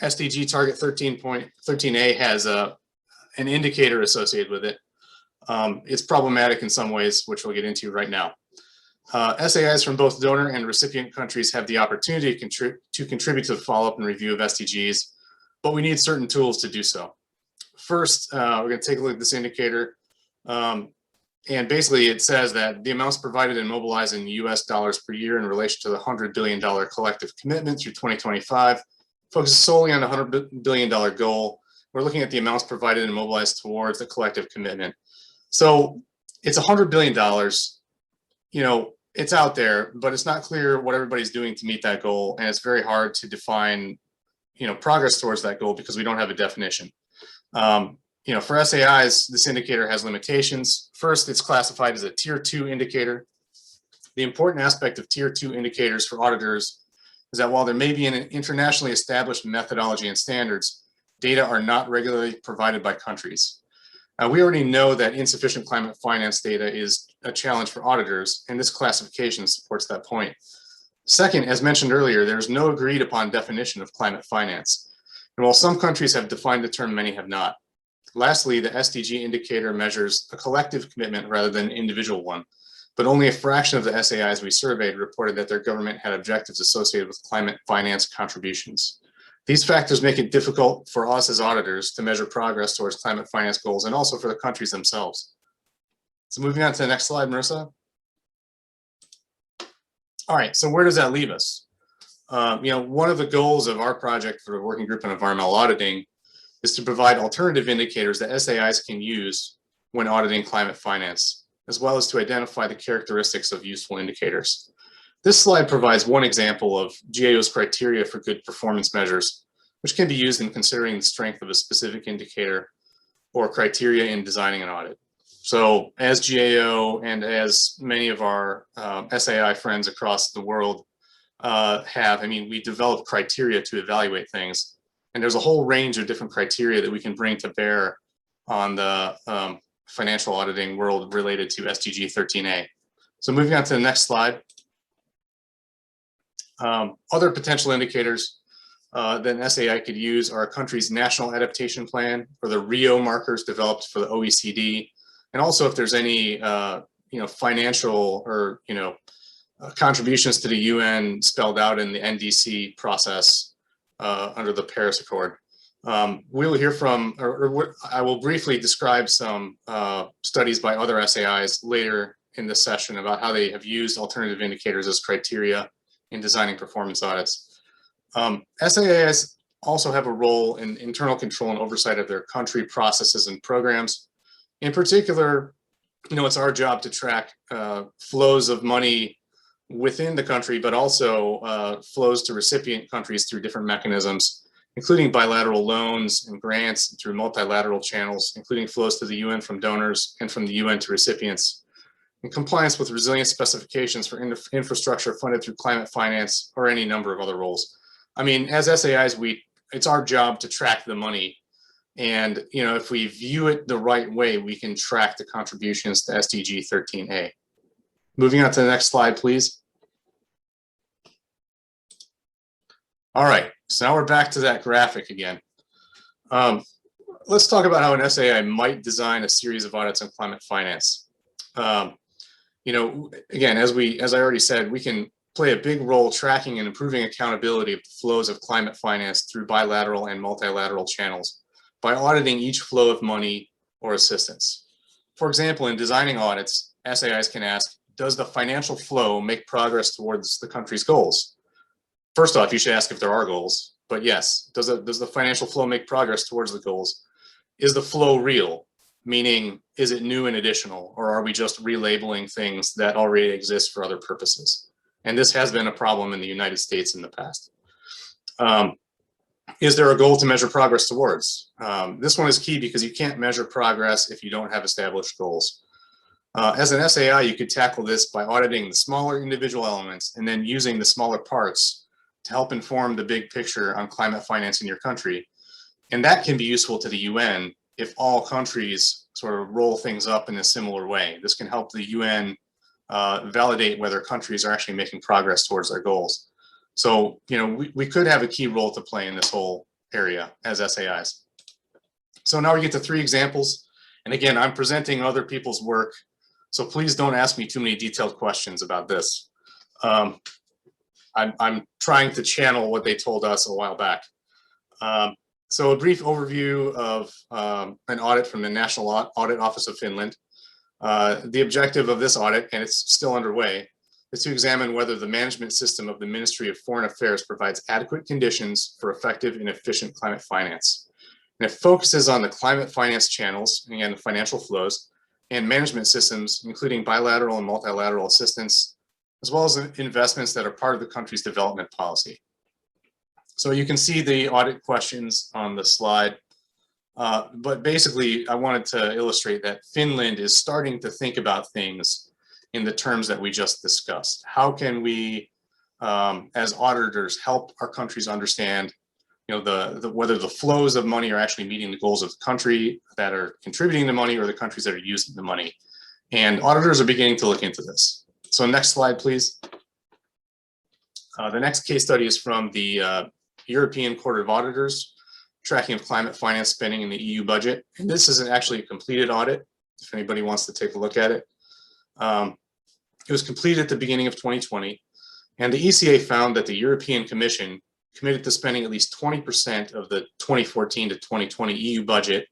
SDG Target 13A has an indicator associated with it. It's problematic in some ways, which we'll get into right now. SAIs from both donor and recipient countries have the opportunity to contribute to the follow-up and review of SDGs, but we need certain tools to do so. First, we're going to take a look at this indicator. And basically it says that the amounts provided and mobilized in US dollars per year in relation to the $100 billion collective commitment through 2025 focuses solely on the $100 billion goal. We're looking at the amounts provided and mobilized towards the collective commitment. So it's $100 billion, you know, it's out there, but it's not clear what everybody's doing to meet that goal. And it's very hard to define, you know, progress towards that goal because we don't have a definition. You know, for SAIs, this indicator has limitations. First, it's classified as a tier 2 indicator. The important aspect of tier 2 indicators for auditors is that while there may be an internationally established methodology and standards, data are not regularly provided by countries. We already know that insufficient climate finance data is a challenge for auditors, and this classification supports that point. Second, as mentioned earlier, there's no agreed upon definition of climate finance. And while some countries have defined the term, many have not. Lastly, the SDG indicator measures a collective commitment rather than an individual one, but only a fraction of the SAIs we surveyed reported that their government had objectives associated with climate finance contributions. These factors make it difficult for us as auditors to measure progress towards climate finance goals and also for the countries themselves. So moving on to the next slide, Marissa. All right, so where does that leave us? You know, one of the goals of our project for the Working Group on Environmental Auditing is to provide alternative indicators that SAIs can use when auditing climate finance, as well as to identify the characteristics of useful indicators. This slide provides one example of GAO's criteria for good performance measures, which can be used in considering the strength of a specific indicator or criteria in designing an audit. So as GAO and as many of our SAI friends across the world have, I mean, we develop criteria to evaluate things. And there's a whole range of different criteria that we can bring to bear on the financial auditing world related to SDG 13A. So moving on to the next slide. Other potential indicators that an SAI could use are a country's national adaptation plan or the Rio markers developed for the OECD. And also if there's any you know, financial or, you know, contributions to the UN spelled out in the NDC process under the Paris Accord. We will hear from, or I will briefly describe some studies by other SAIs later in this session about how they have used alternative indicators as criteria in designing performance audits. SAIs also have a role in internal control and oversight of their country processes and programs. In particular, you know, it's our job to track flows of money within the country, but also flows to recipient countries through different mechanisms, including bilateral loans and grants through multilateral channels, including flows to the UN from donors and from the UN to recipients, in compliance with resilience specifications for infrastructure funded through climate finance or any number of other roles. I mean, as SAIs, it's our job to track the money. And, you know, if we view it the right way, we can track the contributions to SDG 13A. Moving on to the next slide, please. All right, so now we're back to that graphic again. Let's talk about how an SAI might design a series of audits on climate finance. You know, again, as I already said, we can play a big role tracking and improving accountability of the flows of climate finance through bilateral and multilateral channels by auditing each flow of money or assistance. For example, in designing audits, SAIs can ask, does the financial flow make progress towards the country's goals? First off, you should ask if there are goals, but yes, does the financial flow make progress towards the goals? Is the flow real? Meaning, is it new and additional, or are we just relabeling things that already exist for other purposes? And this has been a problem in the United States in the past. Is there a goal to measure progress towards? This one is key because you can't measure progress if you don't have established goals. As an SAI, you could tackle this by auditing the smaller individual elements and then using the smaller parts to help inform the big picture on climate finance in your country. And that can be useful to the UN if all countries sort of roll things up in a similar way. This can help the UN validate whether countries are actually making progress towards their goals. So, you know, we could have a key role to play in this whole area as SAIs. So now we get to 3 examples, And again, I'm presenting other people's work, so please don't ask me too many detailed questions about this. I'm trying to channel what they told us a while back. So a brief overview of an audit from the National Audit Office of Finland. The objective of this audit, and it's still underway, is to examine whether the management system of the Ministry of Foreign Affairs provides adequate conditions for effective and efficient climate finance. And it focuses on the climate finance channels, again, the financial flows, and management systems, including bilateral and multilateral assistance, as well as investments that are part of the country's development policy. So you can see the audit questions on the slide. But basically, I wanted to illustrate that Finland is starting to think about things in the terms that we just discussed. How can we, as auditors, help our countries understand, whether the flows of money are actually meeting the goals of the country that are contributing the money or the countries that are using the money? And auditors are beginning to look into this. So next slide, please. The next case study is from the European Court of Auditors, tracking of climate finance spending in the EU budget. And this is actually a completed audit, if anybody wants to take a look at it. It was completed at the beginning of 2020, and the ECA found that the European Commission committed to spending at least 20% of the 2014 to 2020 EU budget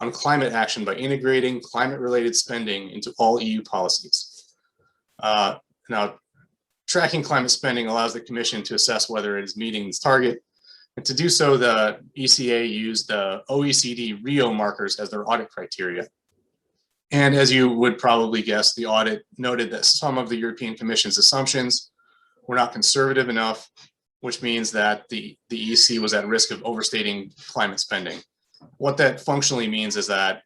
on climate action by integrating climate-related spending into all EU policies. Now, tracking climate spending allows the Commission to assess whether it is meeting its target. And to do so, the ECA used the OECD Rio markers as their audit criteria. And as you would probably guess, the audit noted that some of the European Commission's assumptions were not conservative enough, which means that the EC was at risk of overstating climate spending. What that functionally means is that,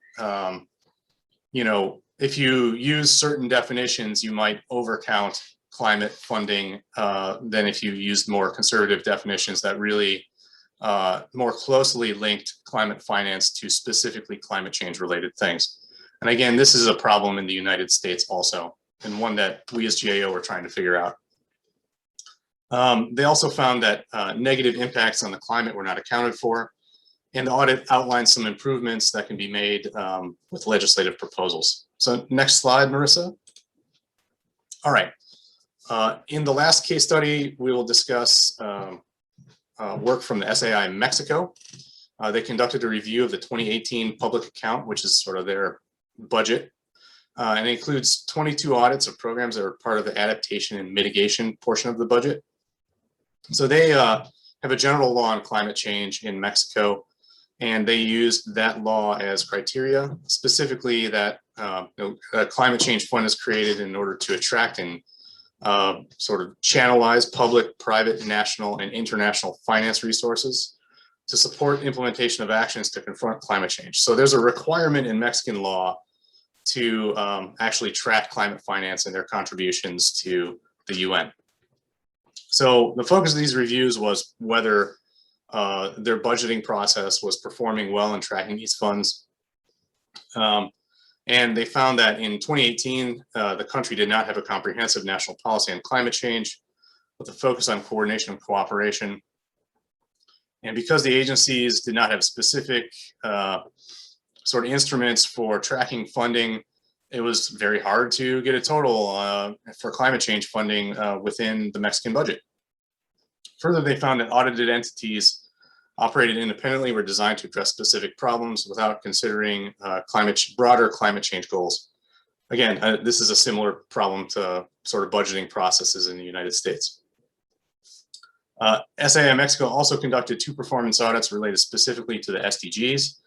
if you use certain definitions, you might overcount climate funding than if you used more conservative definitions that really more closely linked climate finance to specifically climate change related things. And again, this is a problem in the United States also, and one that we as GAO are trying to figure out. They also found that negative impacts on the climate were not accounted for, and the audit outlined some improvements that can be made with legislative proposals. So next slide, Marissa. All right. In the last case study, we will discuss work from the SAI in Mexico. They conducted a review of the 2018 public account, which is sort of their budget. And it includes 22 audits of programs that are part of the adaptation and mitigation portion of the budget. So they have a general law on climate change in Mexico, and they used that law as criteria, specifically that a climate change fund is created in order to attract and sort of channelize public, private, national, and international finance resources to support implementation of actions to confront climate change. So there's a requirement in Mexican law to actually track climate finance and their contributions to the UN. So the focus of these reviews was whether their budgeting process was performing well in tracking these funds. And they found that in 2018, the country did not have a comprehensive national policy on climate change with a focus on coordination and cooperation. And because the agencies did not have specific sort of instruments for tracking funding, it was very hard to get a total for climate change funding within the Mexican budget. Further, they found that audited entities operated independently were designed to address specific problems without considering broader climate change goals. Again, this is a similar problem to sort of budgeting processes in the United States. SAI Mexico also conducted 2 performance audits related specifically to the SDGs.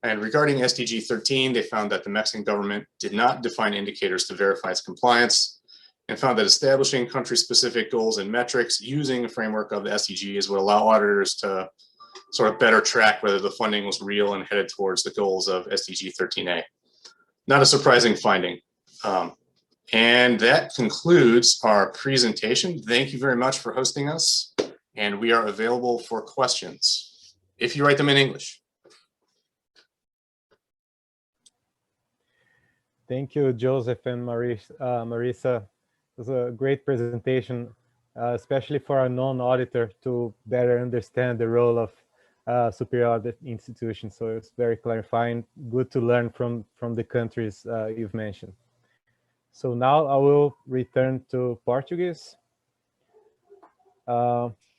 And regarding SDG 13, they found that the Mexican government did not define indicators to verify its compliance, and found that establishing country-specific goals and metrics using a framework of the SDGs would allow auditors to sort of better track whether the funding was real and headed towards the goals of SDG 13A. Not a surprising finding. And that concludes our presentation. Thank you very much for hosting us, and we are available for questions, if you write them in English. Thank you, Joseph and Marissa. It was a great presentation, especially for a non-auditor to better understand the role of Superior Audit Institutions. So it's very clarifying. Good to learn from the countries you've mentioned. So now I will return to Portuguese.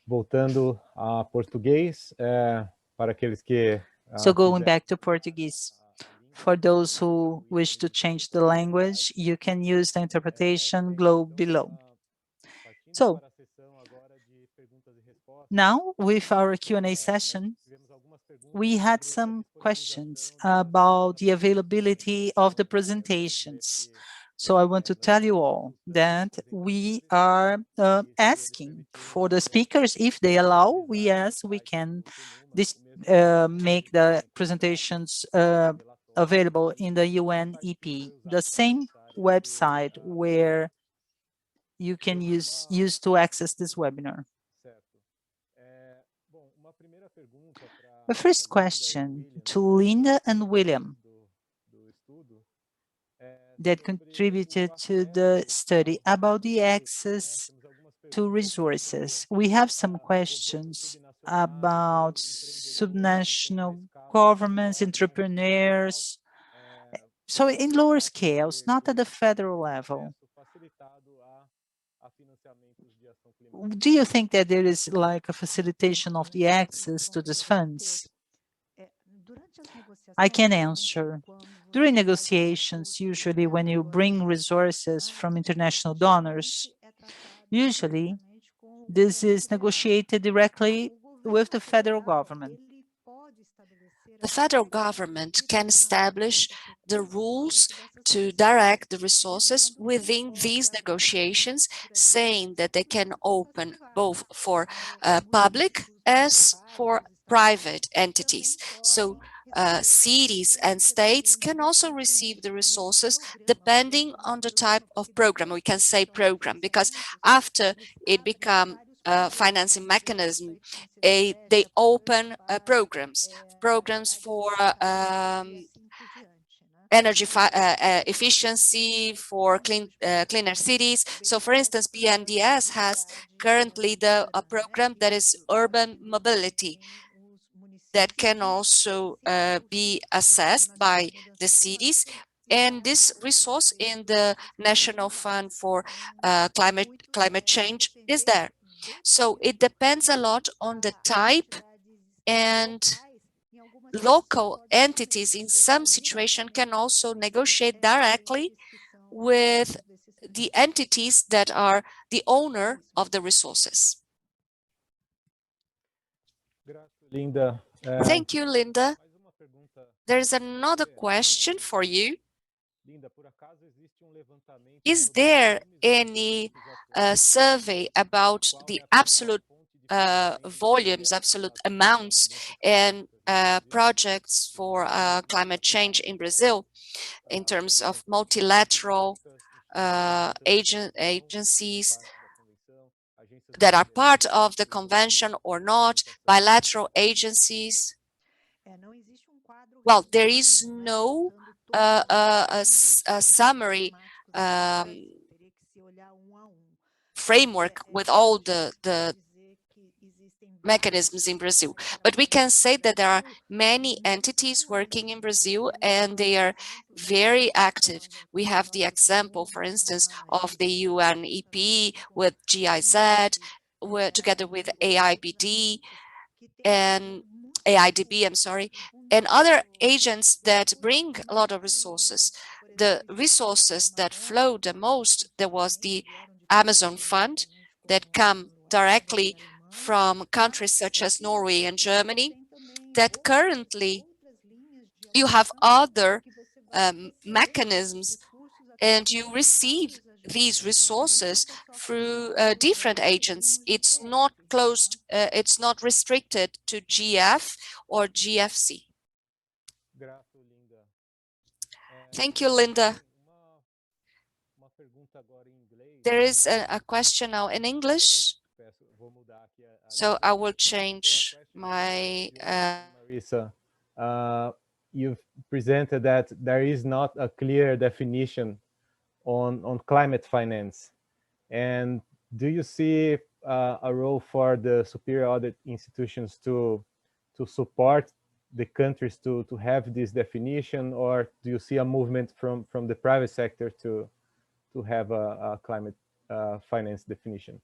Voltando a português, para aqueles que... So going back to Portuguese, for those who wish to change the language, you can use the interpretation globe below. So now with our Q&A session, we had some questions about the availability of the presentations. So I want to tell you all that we are asking for the speakers, if they allow, we can make the presentations available in the UNEP, the same website where you can use to access this webinar. The first question to Linda and William that contributed to the study about the access to resources. We have some questions about subnational governments, entrepreneurs, so in lower scales, not at the federal level. Do you think that there is like a facilitation of the access to these funds? I can answer. During negotiations, usually when you bring resources from international donors, usually this is negotiated directly with the federal government. The federal government can establish the rules to direct the resources within these negotiations, saying that they can open both for public as for private entities. So cities and states can also receive the resources depending on the type of program. We can say program because after it becomes a financing mechanism, they open programs for energy efficiency, for cleaner cities. So for instance, BNDES has currently a program that is urban mobility that can also be assessed by the cities. And this resource in the National Fund for Climate Change is there. So it depends a lot on the type, and local entities in some situation can also negotiate directly with the entities that are the owner of the resources. Linda. Thank you, Linda. There's another question for you. Is there any survey about the absolute volumes, absolute amounts and projects for climate change in Brazil in terms of multilateral agencies that are part of the convention or not, bilateral agencies? Well, there is no summary framework with all the mechanisms in Brazil. But we can say that there are many entities working in Brazil and they are very active. We have the example, for instance, of the UNEP with GIZ, together with AIBD and AIDB, I'm sorry, and other agents that bring a lot of resources. The resources that flow the most, there was the Amazon Fund that come directly from countries such as Norway and Germany, that currently you have other mechanisms and you receive these resources through different agents. It's not closed, it's not restricted to GF or GFC. Thank you, Linda. There is a question now in English, so I will change my... Marisa, you've presented that there is not a clear definition on climate finance. And do you see a role for the superior audit institutions to to support the countries to have this definition, or do you see a movement from the private sector to have a climate finance definition?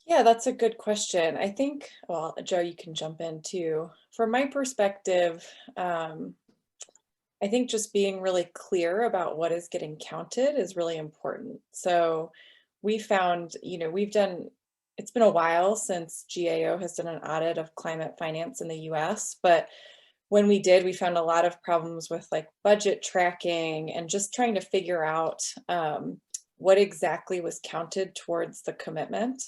Yeah, that's a good question. I think, well, Joe, you can jump in too. From my perspective, I think just being really clear about what is getting counted is really important. So we found, it's been a while since GAO has done an audit of climate finance in the US, but when we did, we found a lot of problems with like budget tracking and just trying to figure out what exactly was counted towards the commitment.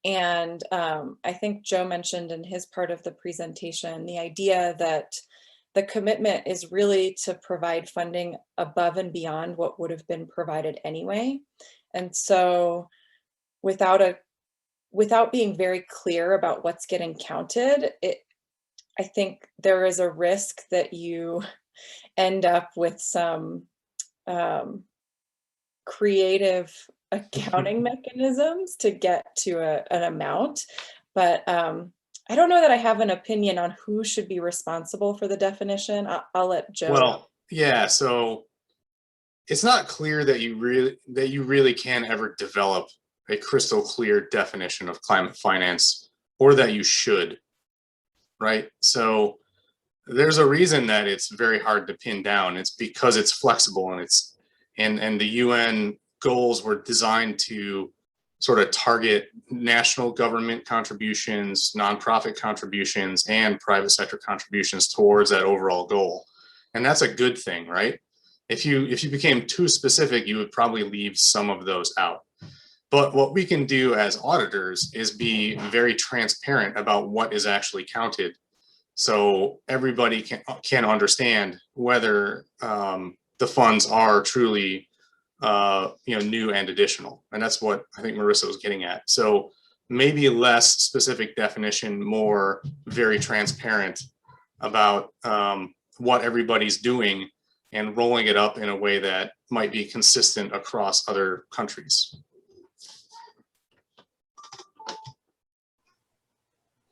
And I think Joe mentioned in his part of the presentation, the idea that the commitment is really to provide funding above and beyond what would have been provided anyway. And so without being very clear about what's getting counted, I think there is a risk that you end up with some creative accounting mechanisms to get to an amount. But I don't know that I have an opinion on who should be responsible for the definition. I'll let Joe. Well, yeah, so it's not clear that you really can ever develop a crystal clear definition of climate finance, or that you should, right? So there's a reason that it's very hard to pin down. It's because it's flexible, and the UN goals were designed to sort of target national government contributions, nonprofit contributions, and private sector contributions towards that overall goal. And that's a good thing, right? If you became too specific, you would probably leave some of those out. But what we can do as auditors is be very transparent about what is actually counted, so everybody can understand whether the funds are truly new and additional. And that's what I think Marissa was getting at. So maybe less specific definition, more very transparent about what everybody's doing, and rolling it up in a way that might be consistent across other countries.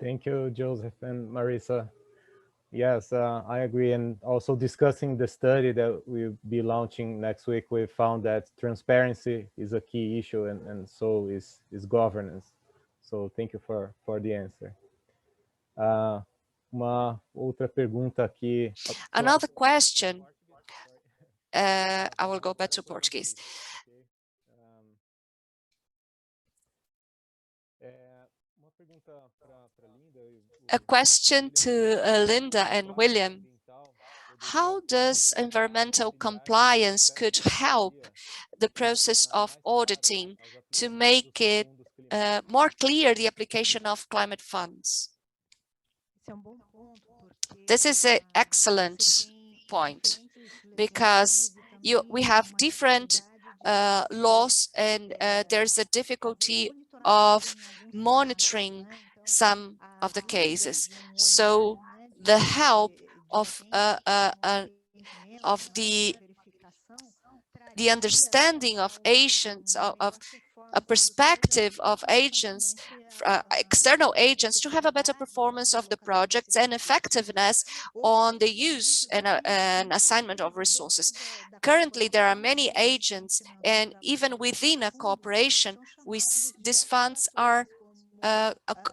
Thank you, Joseph and Marissa. Yes, I agree. And also discussing the study that we'll be launching next week, we found that transparency is a key issue, and so is governance. So thank you for the answer. Uma outra pergunta aqui. Another question. I will go back to Portuguese. A question to Linda and William. How does environmental compliance could help the process of auditing to make it more clear the application of climate funds? This is an excellent point, because we have different laws, and there's a difficulty of monitoring some of the cases. So the help of the understanding of agents, of a perspective of agents, external agents, to have a better performance of the projects and effectiveness on the use and assignment of resources. Currently, there are many agents, and even within a cooperation, these funds are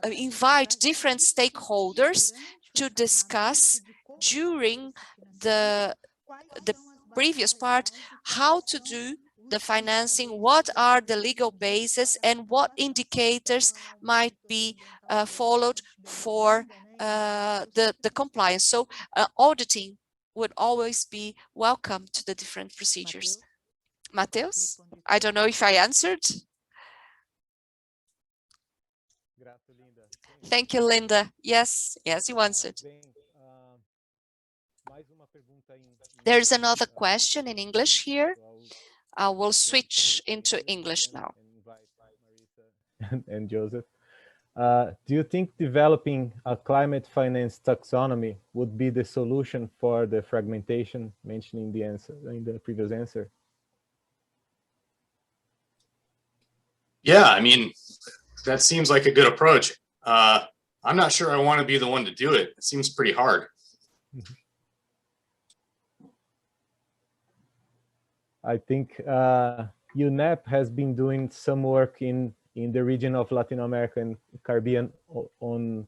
invite different stakeholders to discuss during the previous part how to do the financing, what are the legal bases, and what indicators might be followed for the compliance. So auditing would always be welcome to the different procedures. Mateus, I don't know if I answered. Thank you, Linda. Yes, you answered. There's another question in English here. I will switch into English now. And Joseph, do you think developing a climate finance taxonomy would be the solution for the fragmentation mentioned in the answer, in the previous answer? Yeah, I mean, that seems like a good approach. I'm not sure I want to be the one to do it. It seems pretty hard. I think UNEP has been doing some work in the region of Latin America and Caribbean on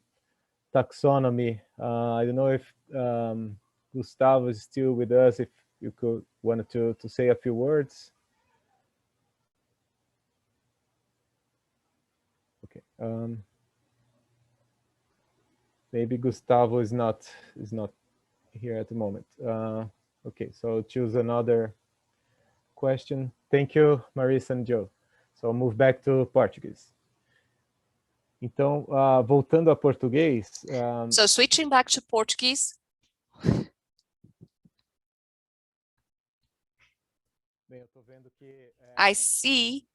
taxonomy. I don't know if Gustavo is still with us, if you wanted to say a few words. Okay. Maybe Gustavo is not here at the moment. Okay, so choose another question. Thank you, Marissa and Joe. So I'll move back to Portuguese. Então, voltando a português. So switching back to Portuguese. I see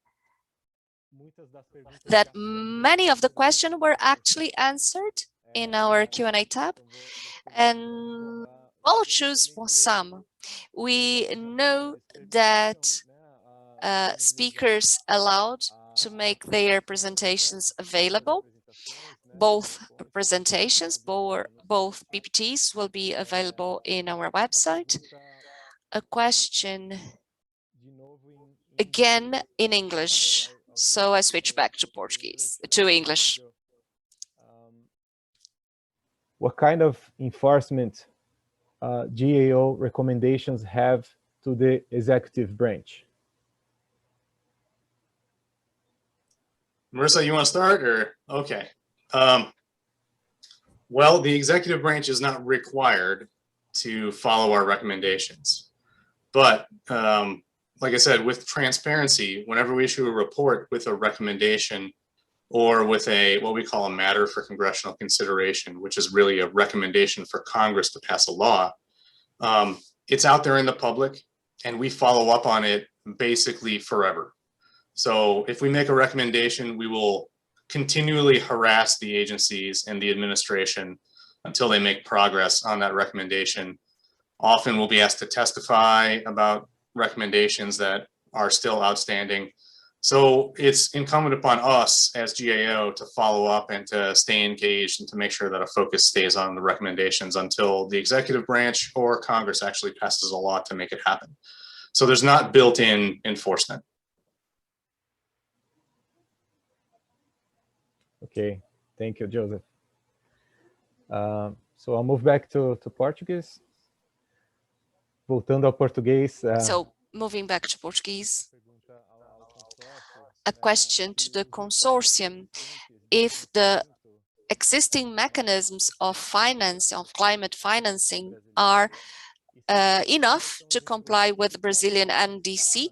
that many of the questions were actually answered in our Q&A tab, and I'll choose some. We know that speakers allowed to make their presentations available. Both presentations, both PPTs will be available in our website. A question again in English, so I switch back to Portuguese, to English. What kind of enforcement GAO recommendations have to the executive branch? Marissa, you want to start, or okay? Well, the executive branch is not required to follow our recommendations, but like I said, with transparency, whenever we issue a report with a recommendation or with what we call a matter for congressional consideration, which is really a recommendation for Congress to pass a law, it's out there in the public, and we follow up on it basically forever. So if we make a recommendation, we will continually harass the agencies and the administration until they make progress on that recommendation. Often we'll be asked to testify about recommendations that are still outstanding. So it's incumbent upon us as GAO to follow up and to stay engaged and to make sure that a focus stays on the recommendations until the executive branch or Congress actually passes a law to make it happen. So there's not built-in enforcement. Okay, thank you, Joseph. So I'll move back to Portuguese. Voltando ao português. So moving back to Portuguese. A question to the consortium: if the existing mechanisms of finance, of climate financing, are enough to comply with the Brazilian NDC,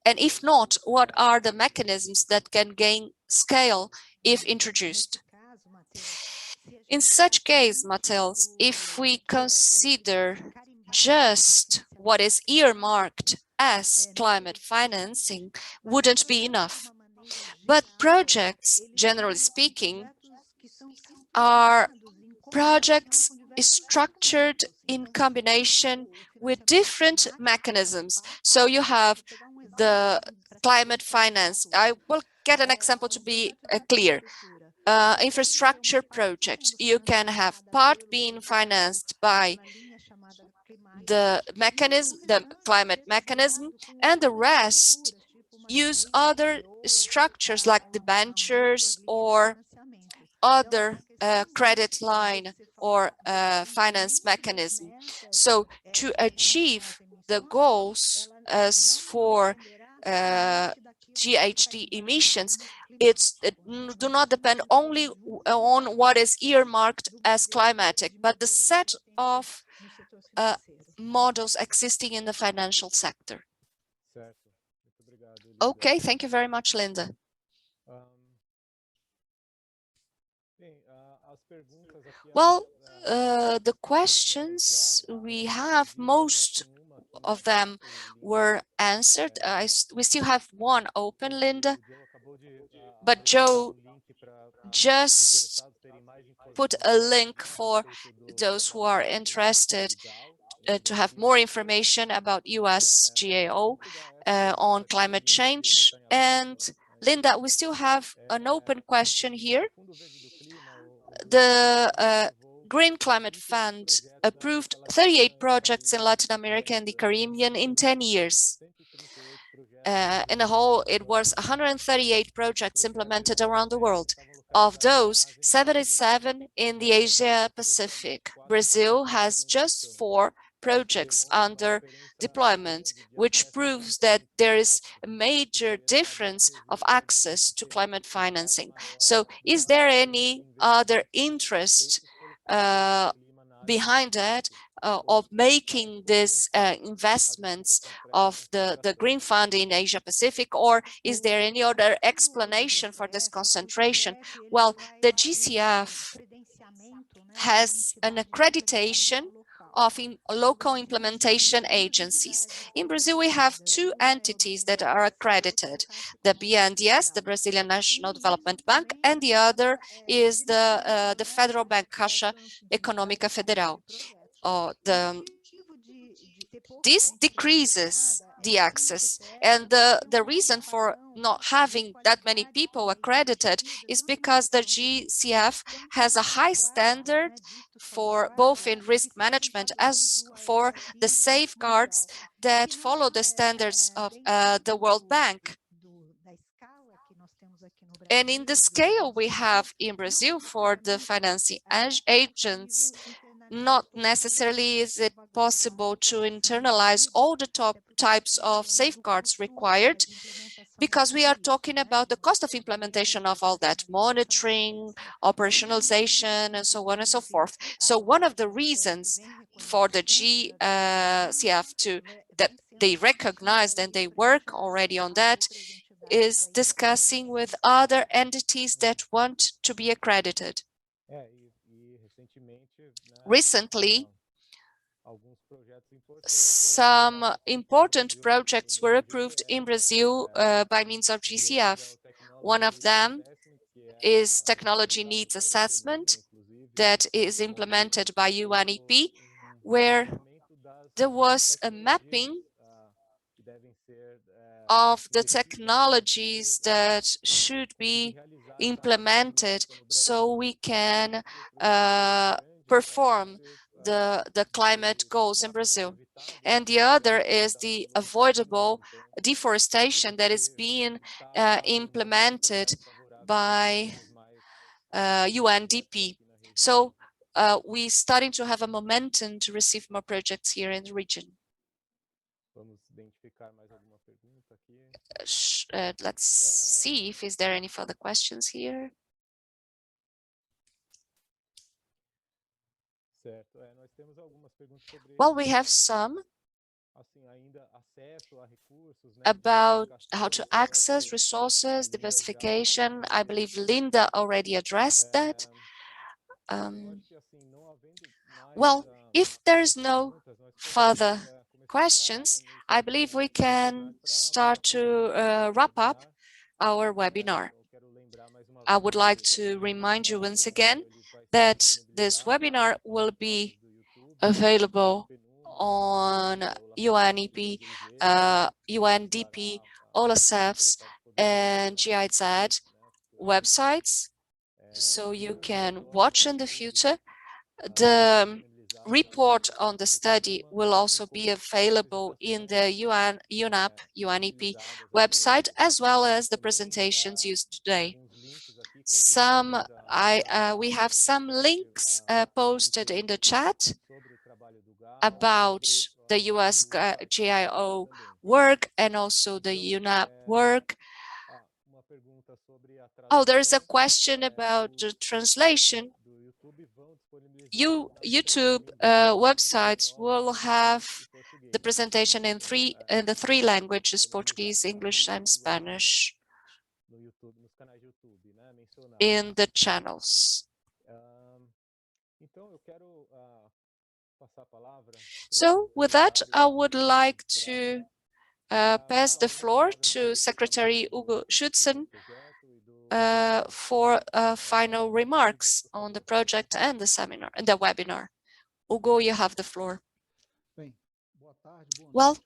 and if not, what are the mechanisms that can gain scale if introduced? In such case, Matheus, if we consider just what is earmarked as climate financing, wouldn't be enough. But projects, generally speaking, are projects structured in combination with different mechanisms. So you have the climate finance. I will get an example to be clear. Infrastructure projects, you can have part being financed by the mechanism, the climate mechanism, and the rest use other structures like debentures or other credit line or finance mechanism. So to achieve the goals as for GHG emissions, it do not depend only on what is earmarked as climatic, but the set of models existing in the financial sector. Okay, thank you very much, Linda. Well, the questions we have, most of them were answered. We still have one open, Linda, but Joe just put a link for those who are interested to have more information about US GAO on climate change. And Linda, we still have an open question here. the Green Climate Fund approved 38 projects in Latin America and the Caribbean in 10 years. In the whole, it was 138 projects implemented around the world. Of those, 77 in the Asia Pacific. Brazil has just 4 projects under deployment, which proves that there is a major difference of access to climate financing. So is there any other interest behind that of making these investments of the Green Fund in Asia Pacific, or is there any other explanation for this concentration? Well, the GCF has an accreditation of local implementation agencies. In Brazil, we have 2 entities that are accredited, the BNDES, the Brazilian National Development Bank, and the other is the Federal Bank, Caixa Econômica Federal. This decreases the access, and the reason for not having that many people accredited is because the GCF has a high standard for both in risk management as for the safeguards that follow the standards of the World Bank. And in the scale we have in Brazil for the financing agents, not necessarily is it possible to internalize all the top types of safeguards required, because we are talking about the cost of implementation of all that monitoring, operationalization, and so on and so forth. So one of the reasons for the GCF that they recognized and they work already on that is discussing with other entities that want to be accredited. Recently, some important projects were approved in Brazil by means of GCF. One of them is technology needs assessment that is implemented by UNEP, where there was a mapping of the technologies that should be implemented so we can perform the climate goals in Brazil. And the other is the avoidable deforestation that is being implemented by UNDP. So we're starting to have a momentum to receive more projects here in the region. Let's see if is there any further questions here. Well, we have some about how to access resources, diversification. I believe Linda already addressed that. Well, if there's no further questions, I believe we can start to wrap up our webinar. I would like to remind you once again that this webinar will be available on UNEP, UNDP, OLACEFS, and GIZ websites, so you can watch in the future. The report on the study will also be available in the UNEP, UNEP website, as well as the presentations used today. We have some links posted in the chat about the US GIO work and also the UNEP work. Oh, there's a question about the translation. YouTube websites will have the presentation in the three languages, Portuguese, English, and Spanish, in the channels. So with that, I would like to pass the floor to Secretary Hugo Schützen for final remarks on the project and the seminar and the webinar. Hugo, you have the floor. Well,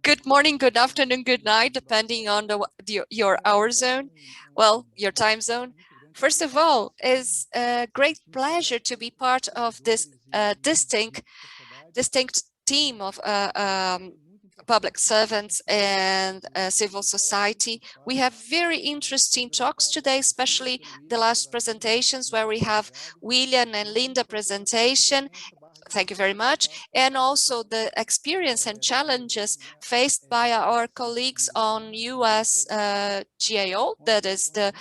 good morning, good afternoon, good night, depending on your hour zone, well, your time zone. First of all, it's a great pleasure to be part of this distinct team of public servants and civil society. We have very interesting talks today, especially the last presentations where we have William and Linda presentation. Thank you very much. And also the experience and challenges faced by our colleagues on US GAO, that is the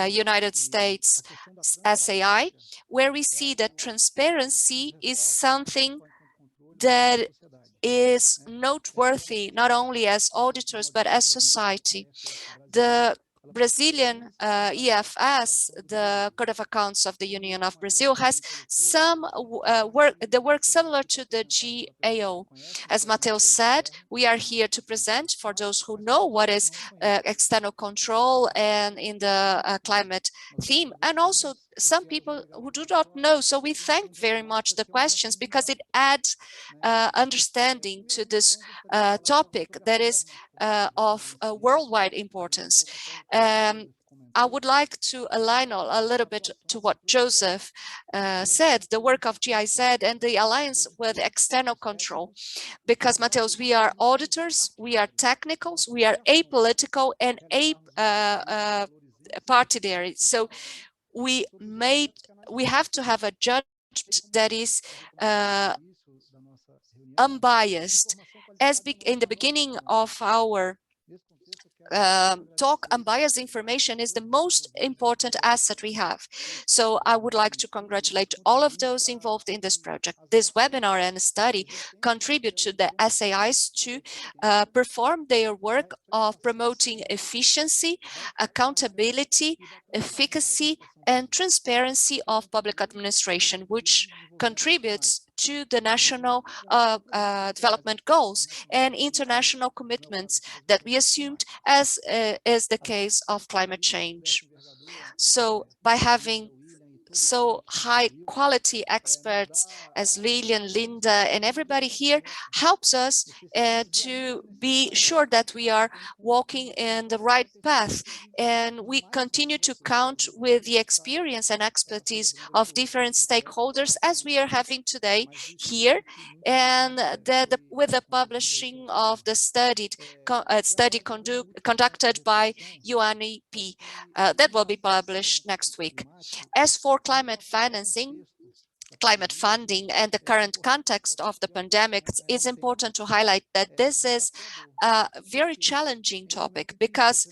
United States SAI, where we see that transparency is something that is noteworthy, not only as auditors, but as society. The Brazilian EFS, the Code of Accounts of the Union of Brazil, has some work similar to the GAO. As Matheus said, we are here to present for those who know what is external control and in the climate theme, and also some people who do not know. So we thank very much the questions because it adds understanding to this topic that is of worldwide importance. I would like to align a little bit to what Joseph said, the work of GIZ and the alliance with external control. Because, Matheus, we are auditors, we are technicals, we are apolitical and particular. So we have to have a judgment that is unbiased. As in the beginning of our talk, unbiased information is the most important asset we have. So I would like to congratulate all of those involved in this project. This webinar and study contribute to the SAIs to perform their work of promoting efficiency, accountability, efficacy, and transparency of public administration, which contributes to the national development goals and international commitments that we assumed, as is the case of climate change. So by having so high quality experts as Lilian, Linda, and everybody here helps us to be sure that we are walking in the right path. And we continue to count with the experience and expertise of different stakeholders as we are having today here. And with the publishing of the study conducted by UNEP that will be published next week. As for climate financing, climate funding, and the current context of the pandemic, it's important to highlight that this is a very challenging topic, because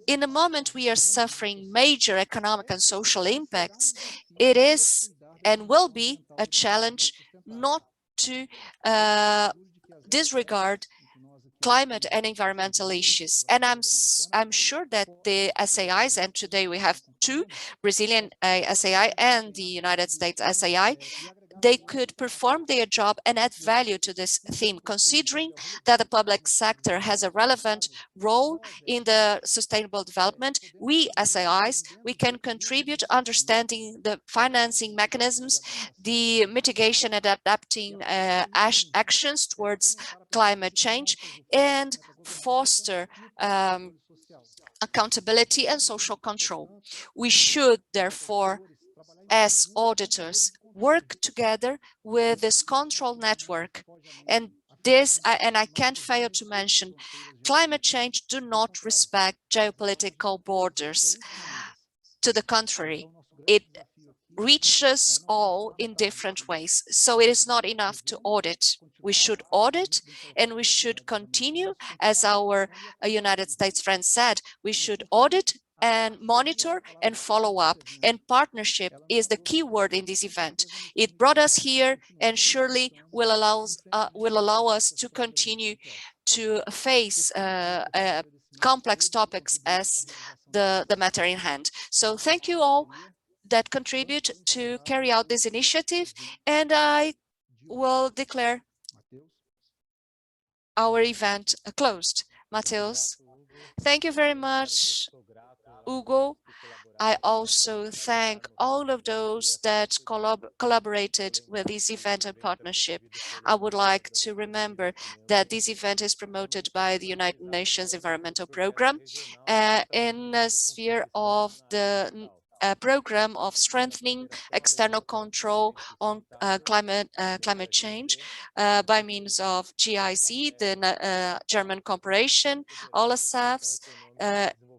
in the moment we are suffering major economic and social impacts, it is and will be a challenge not to disregard climate and environmental issues. And I'm sure that the SAIs, and today we have two, Brazilian SAI and the United States SAI, they could perform their job and add value to this theme, considering that the public sector has a relevant role in the sustainable development. We SAIs, we can contribute understanding the financing mechanisms, the mitigation and adapting actions towards climate change, and foster accountability and social control. We should, therefore, as auditors, work together with this control network. And this, and I can't fail to mention, climate change do not respect geopolitical borders. To the contrary, it reaches all in different ways. So it is not enough to audit. We should audit, and we should continue, as our United States friend said, we should audit and monitor and follow up. And partnership is the key word in this event. It brought us here, and surely will allow us to continue to face complex topics as the matter in hand. So thank you all that contribute to carry out this initiative, and I will declare our event closed. Matheus, thank you very much. Hugo, I also thank all of those that collaborated with this event and partnership. I would like to remember that this event is promoted by the United Nations Environmental Programme in the sphere of the program of strengthening external control on climate change by means of GIZ, the German corporation, OLACEFS,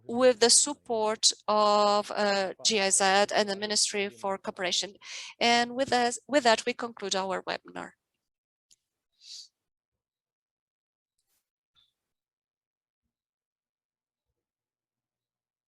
with the support of GIZ and the Ministry for Cooperation. And with that, we conclude our webinar.